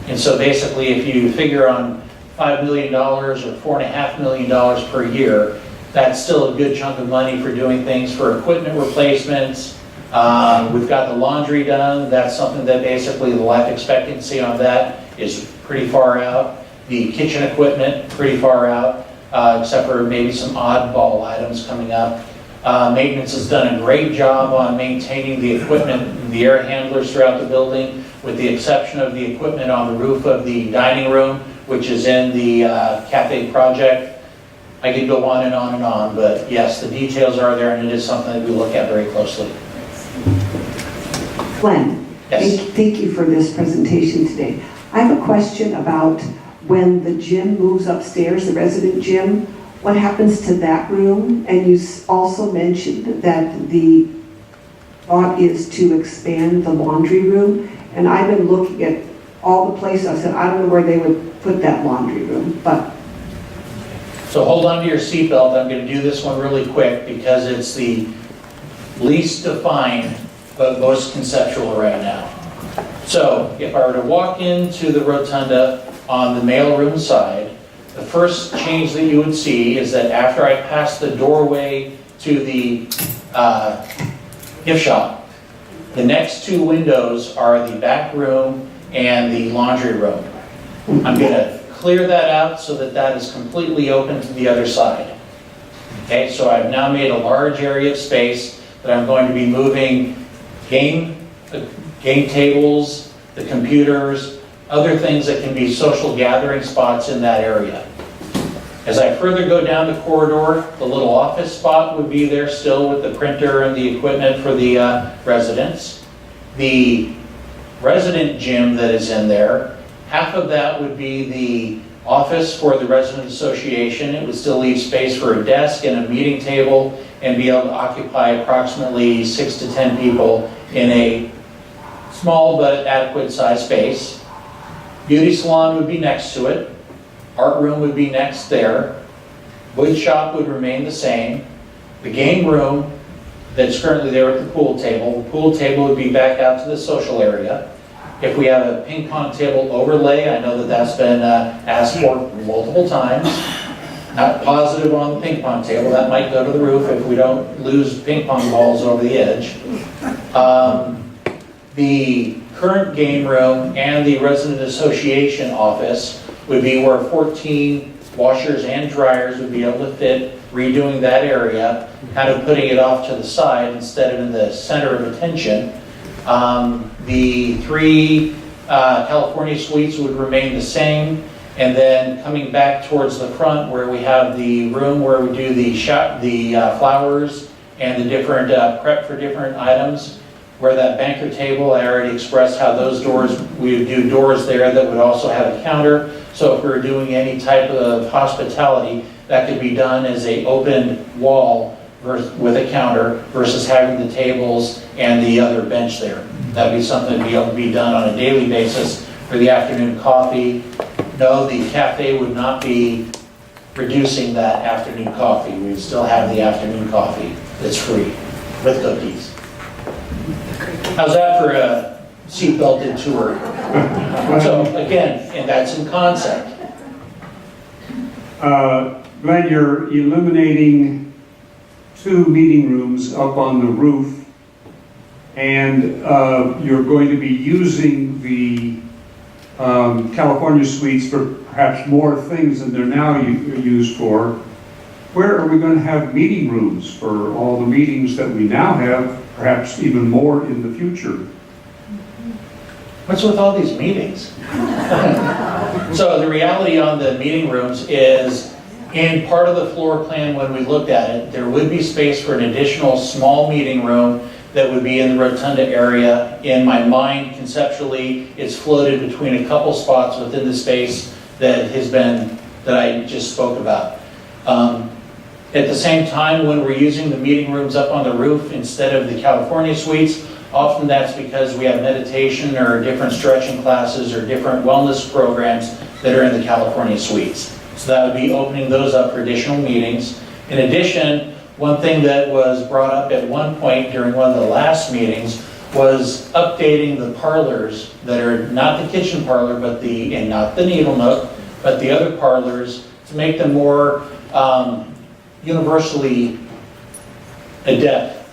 And so basically, if you figure on $5 million or $4.5 million per year, that's still a good chunk of money for doing things for equipment replacements. We've got the laundry done. That's something that basically the life expectancy on that is pretty far out. The kitchen equipment, pretty far out, except for maybe some oddball items coming up. Maintenance has done a great job on maintaining the equipment, the air handlers throughout the building, with the exception of the equipment on the roof of the dining room, which is in the cafe project. I could go on and on and on, but yes, the details are there, and it is something that we look at very closely. Glen, Yes. thank you for this presentation today. I have a question about when the gym moves upstairs, the resident gym, what happens to that room? And you also mentioned that the thought is to expand the laundry room. And I've been looking at all the places. I said, I don't know where they would put that laundry room, but. So hold on to your seatbelt. I'm going to do this one really quick because it's the least defined but most conceptual right now. So if I were to walk into the rotunda on the mailroom side, the first change that you would see is that after I pass the doorway to the gift shop, the next 2 windows are the back room and the laundry room. I'm going to clear that out so that that is completely open to the other side. Okay, so I've now made a large area of space that I'm going to be moving game tables, the computers, other things that can be social gathering spots in that area. As I further go down the corridor, the little office spot would be there still with the printer and the equipment for the residents. The resident gym that is in there, half of that would be the office for the resident association. It would still leave space for a desk and a meeting table and be able to occupy approximately 6 to 10 people in a small but adequate size space. Beauty salon would be next to it. Art room would be next there. Wood shop would remain the same. The game room that's currently there at the pool table would be back out to the social area. If we have a ping pong table overlay, I know that that's been asked for multiple times. Not positive on the ping pong table. That might go to the roof if we don't lose ping pong balls over the edge. The current game room and the resident association office would be where 14 washers and dryers would be able to fit, redoing that area, kind of putting it off to the side instead of in the center of attention. The 3 California suites would remain the same, and then coming back towards the front where we have the room where we do the flowers and the different prep for different items, where that banker table, I already expressed how those doors, we would do doors there that would also have a counter. So if we were doing any type of hospitality, that could be done as an open wall with a counter versus having the tables and the other bench there. That'd be something to be able to be done on a daily basis for the afternoon coffee. No, the cafe would not be reducing that afternoon coffee. We would still have the afternoon coffee that's free with cookies. How's that for a seatbelted tour? So again, and that's in concept. Glenn, you're eliminating 2 meeting rooms up on the roof, and you're going to be using the California suites for perhaps more things than they're now used for. Where are we going to have meeting rooms for all the meetings that we now have, perhaps even more in the future? What's with all these meetings? So the reality on the meeting rooms is, in part of the floor plan when we looked at it, there would be space for an additional small meeting room that would be in the rotunda area. In my mind, conceptually, it's floated between a couple spots within the space that I just spoke about. At the same time, when we're using the meeting rooms up on the roof instead of the California suites, often that's because we have meditation or different stretching classes or different wellness programs that are in the California suites. So that would be opening those up for additional meetings. In addition, one thing that was brought up at one point during one of the last meetings was updating the parlors that are not the kitchen parlor, but and not the Needle Nook, but the other parlors, to make them more universally adept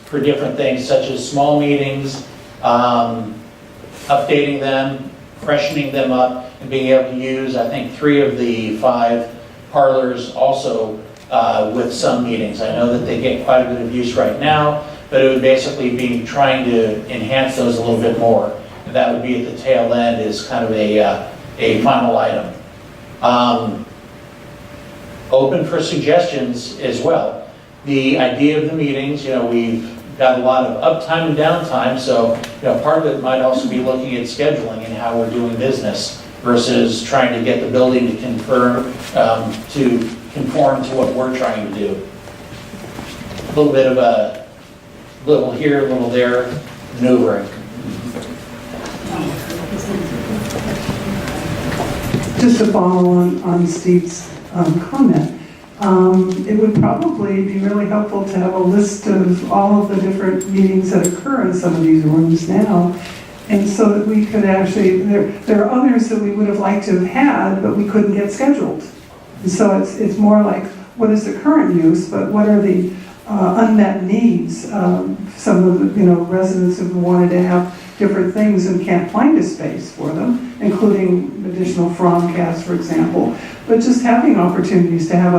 for different things, such as small meetings, updating them, freshening them up, and being able to use, I think, 3 of the 5 parlors also with some meetings. I know that they get quite a bit of use right now, but it would basically be trying to enhance those a little bit more. And that would be at the tail end as kind of a final item. Open for suggestions as well. The idea of the meetings, we've got a lot of uptime and downtime, so part of it might also be looking at scheduling and how we're doing business versus trying to get the building to conform to what we're trying to do. A little bit of a little here, a little there, maneuvering. Just to follow on Steve's comment, it would probably be really helpful to have a list of all of the different meetings that occur in some of these rooms now, and so that we could actually, there are others that we would have liked to have had, but we couldn't get scheduled. And so it's more like, what is the current use, but what are the unmet needs? Some of the residents have wanted to have different things and can't find a space for them, including additional Fromcast, for example. But just having opportunities to have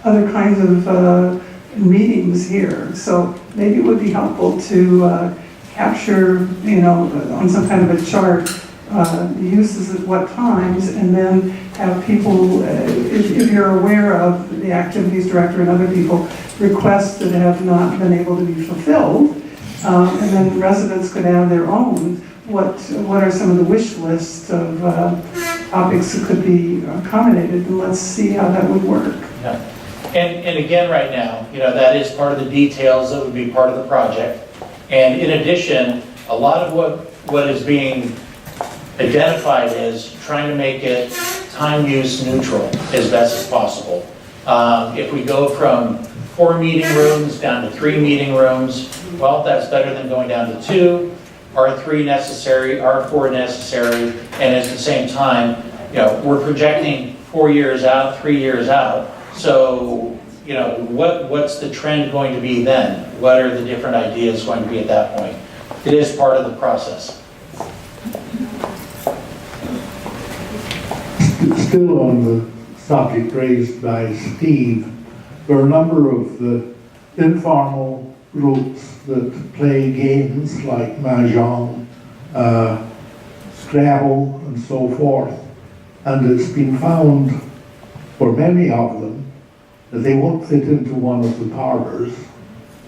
other kinds of meetings here. So maybe it would be helpful to capture, on some kind of a chart, the uses at what times, and then have people, if you're aware of the activities director and other people, requests that have not been able to be fulfilled, and then residents could add their own. What are some of the wish lists of topics that could be accommodated, and let's see how that would work. Yeah. And again, right now, that is part of the details that would be part of the project. And in addition, a lot of what is being identified is trying to make it time use neutral as best as possible. If we go from 4 meeting rooms down to 3 meeting rooms, well, that's better than going down to 2. Are 3 necessary? Are 4 necessary? And at the same time, we're projecting 4 years out, 3 years out. So, what's the trend going to be then? What are the different ideas going to be at that point? It is part of the process. Still on the subject raised by Steve, there are a number of the informal groups that play games like Mahjong, Scrabble, and so forth. And it's been found for many of them that they won't fit into one of the parlors,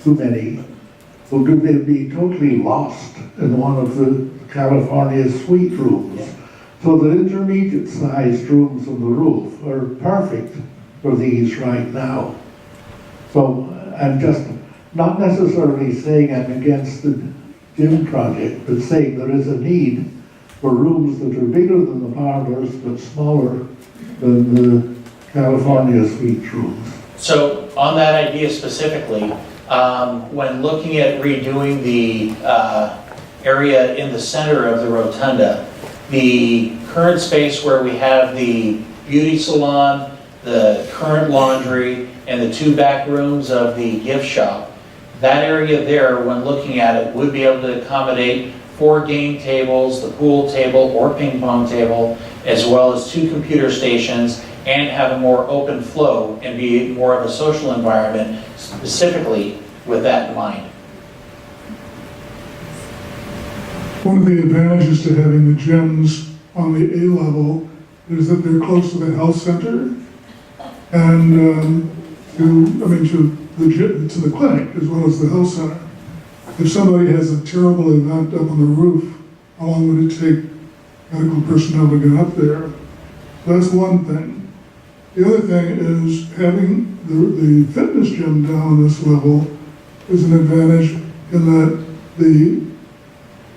too many. So they'll be totally lost in one of the California suite rooms. So the intermediate sized rooms on the roof are perfect for these right now. So I'm just not necessarily saying I'm against the gym project, but saying there is a need for rooms that are bigger than the parlors, but smaller than the California suite rooms. So on that idea specifically, when looking at redoing the area in the center of the rotunda, the current space where we have the beauty salon, the current laundry, and the 2 back rooms of the gift shop, that area there, when looking at it, would be able to accommodate 4 game tables, the pool table or ping pong table, as well as 2 computer stations, and have a more open flow and be more of a social environment, specifically with that in mind. One of the advantages to having the gyms on the A level is that they're close to the health center and to the clinic as well as the health center. If somebody has a terrible event up on the roof, how long would it take medical personnel to get up there? That's one thing. The other thing is having the fitness gym down on this level is an advantage in that the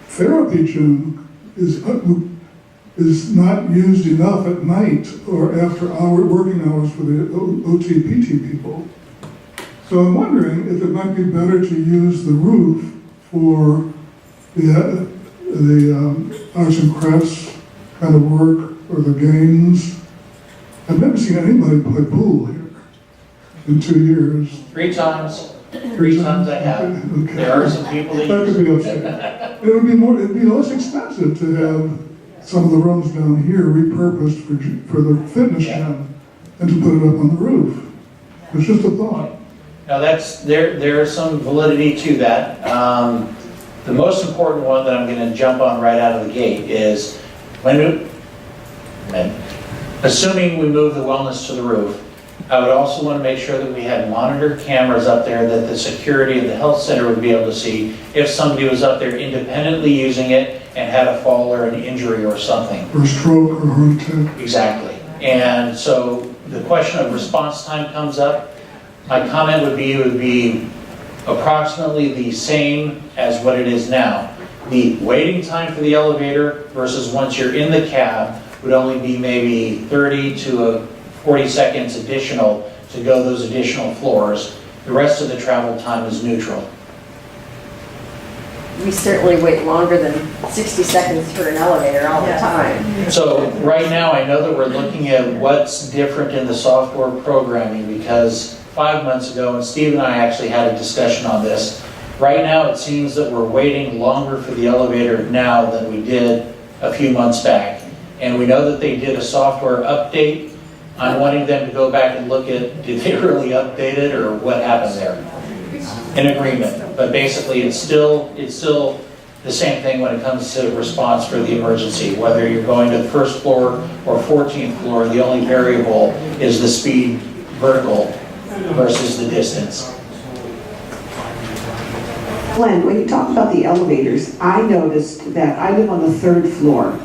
therapy gym is not used enough at night or after working hours for the OT, PT people. So I'm wondering if it might be better to use the roof for the arts and crafts kind of work or the games. I've never seen anybody play pool here in 2 years. 3 times. 3 times I have. Okay. There are some people that could be upset. It'd be less expensive to have some of the rooms down here repurposed for the fitness gym and to put it up on the roof. It's just a thought. Now there's some validity to that. The most important one that I'm going to jump on right out of the gate is assuming we move the wellness to the roof, I would also want to make sure that we had monitored cameras up there that the security of the health center would be able to see if somebody was up there independently using it and had a fall or an injury or something. Or stroke or heart attack. Exactly. And so the question of response time comes up. My comment would be approximately the same as what it is now. The waiting time for the elevator versus once you're in the cab would only be maybe 30 to 40 seconds additional to go those additional floors. The rest of the travel time is neutral. We certainly wait longer than 60 seconds for an elevator all the time. So right now, I know that we're looking at what's different in the software programming because 5 months ago, and Steve and I actually had a discussion on this. Right now, it seems that we're waiting longer for the elevator now than we did a few months back. And we know that they did a software update. I'm wanting them to go back and look at, did they really update it or what happened there? In agreement, but basically it's still the same thing when it comes to response for the emergency. Whether you're going to the first floor or 14th floor, the only variable is the speed vertical versus the distance. Glen, when you talk about the elevators, I noticed that I live on the 3rd floor.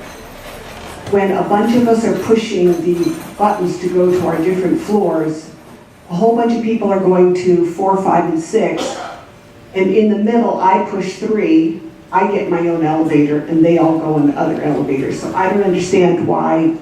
When a bunch of us are pushing the buttons to go to our different floors, a whole bunch of people are going to 4, 5, and 6, and in the middle, I push 3, I get my own elevator, and they all go in the other elevator. So I don't understand why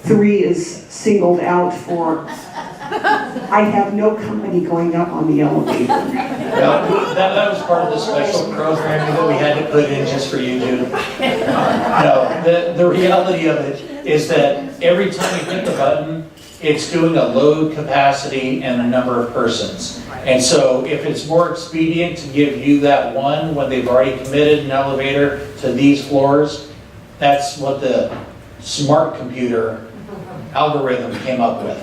3 is singled out for, I have no company going up on the elevator. Well, that was part of the special programming that we had to put in just for you, Judith. No, the reality of it is that every time you hit the button, it's doing a load capacity and a number of persons. And so if it's more expedient to give you that one when they've already committed an elevator to these floors, that's what the smart computer algorithm came up with.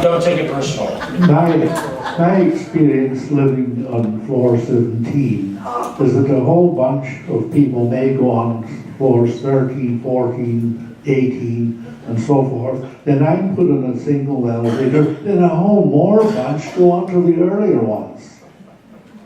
Don't take it personally. My experience living on floor 17 is that a whole bunch of people may go on floors 13, 14, 18, and so forth. Then I'm put in a single elevator, then a whole more bunch go on to the earlier ones.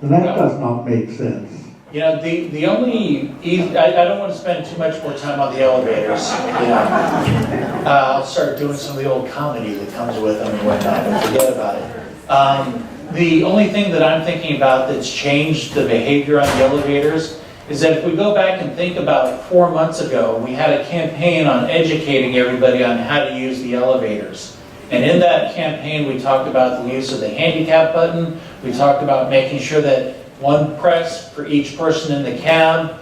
And that does not make sense. You know, the only, I don't want to spend too much more time on the elevators, you know. I'll start doing some of the old comedy that comes with them and whatnot, and forget about it. The only thing that I'm thinking about that's changed the behavior on the elevators is that if we go back and think about 4 months ago, we had a campaign on educating everybody on how to use the elevators. And in that campaign, we talked about the use of the handicap button. We talked about making sure that one press for each person in the cab.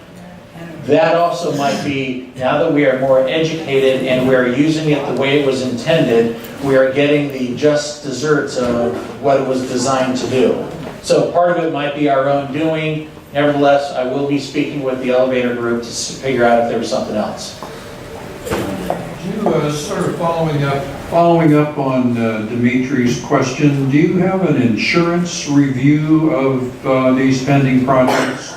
That also might be, now that we are more educated and we are using it the way it was intended, we are getting the just desserts of what it was designed to do. So part of it might be our own doing. Nevertheless, I will be speaking with the elevator group to figure out if there was something else. Sort of following up on Dimitri's question, do you have an insurance review of these pending projects?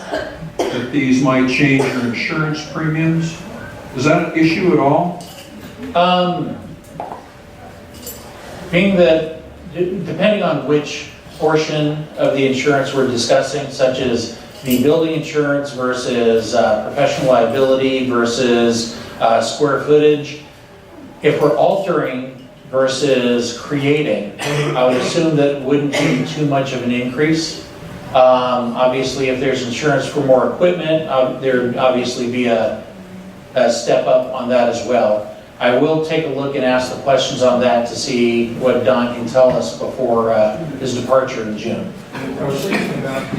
That these might change your insurance premiums? Is that an issue at all? Being that, depending on which portion of the insurance we're discussing, such as the building insurance versus professional liability versus square footage, if we're altering versus creating, I would assume that it wouldn't be too much of an increase. Obviously, if there's insurance for more equipment, there would obviously be a step up on that as well. I will take a look and ask the questions on that to see what Don can tell us before his departure in June. I was thinking about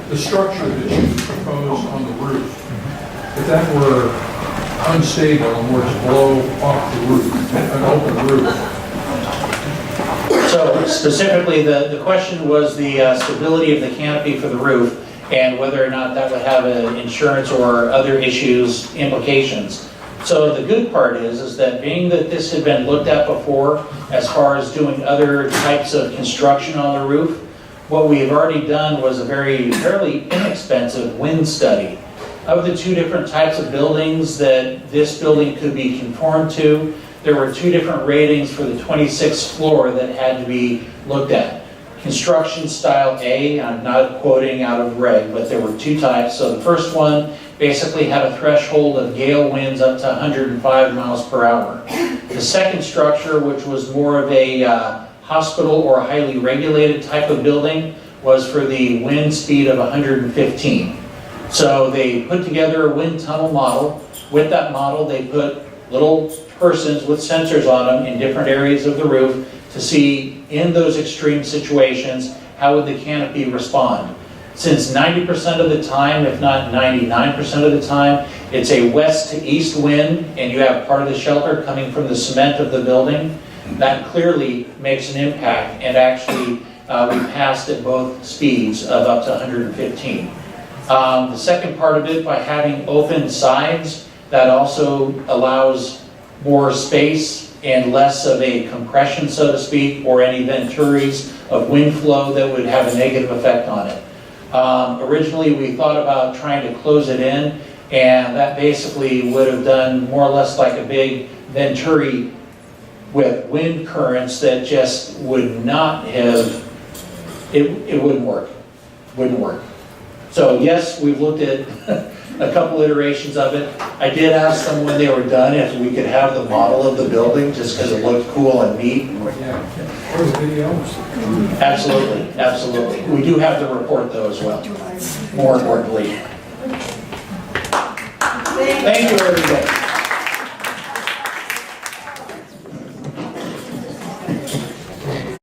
the structure that you proposed on the roof. If that were unstable and were to blow off the roof, an open roof. So specifically, the question was the stability of the canopy for the roof and whether or not that would have an insurance or other issues, implications. So the good part is that being that this had been looked at before as far as doing other types of construction on the roof, what we have already done was a fairly inexpensive wind study. Of the two different types of buildings that this building could be conformed to, there were two different ratings for the 26th floor that had to be looked at. Construction style A, I'm not quoting out of reg, but there were two types. So the first one basically had a threshold of gale winds up to 105 miles per hour. The second structure, which was more of a hospital or highly regulated type of building, was for the wind speed of 115. So they put together a wind tunnel model. With that model, they put little persons with sensors on them in different areas of the roof to see in those extreme situations, how would the canopy respond? Since 90% of the time, if not 99% of the time, it's a west to east wind and you have part of the shelter coming from the cement of the building, that clearly makes an impact, and actually we passed at both speeds of up to 115. The second part of it, by having open sides, that also allows more space and less of a compression, so to speak, or any venturis of wind flow that would have a negative effect on it. Originally, we thought about trying to close it in, and that basically would have done more or less like a big venturi with wind currents that just would not have, it wouldn't work. Wouldn't work. So yes, we've looked at a couple iterations of it. I did ask them when they were done if we could have the model of the building, just because it looked cool and neat. Or the videos. Absolutely, absolutely. We do have the report though as well, more importantly. Thank you, everybody.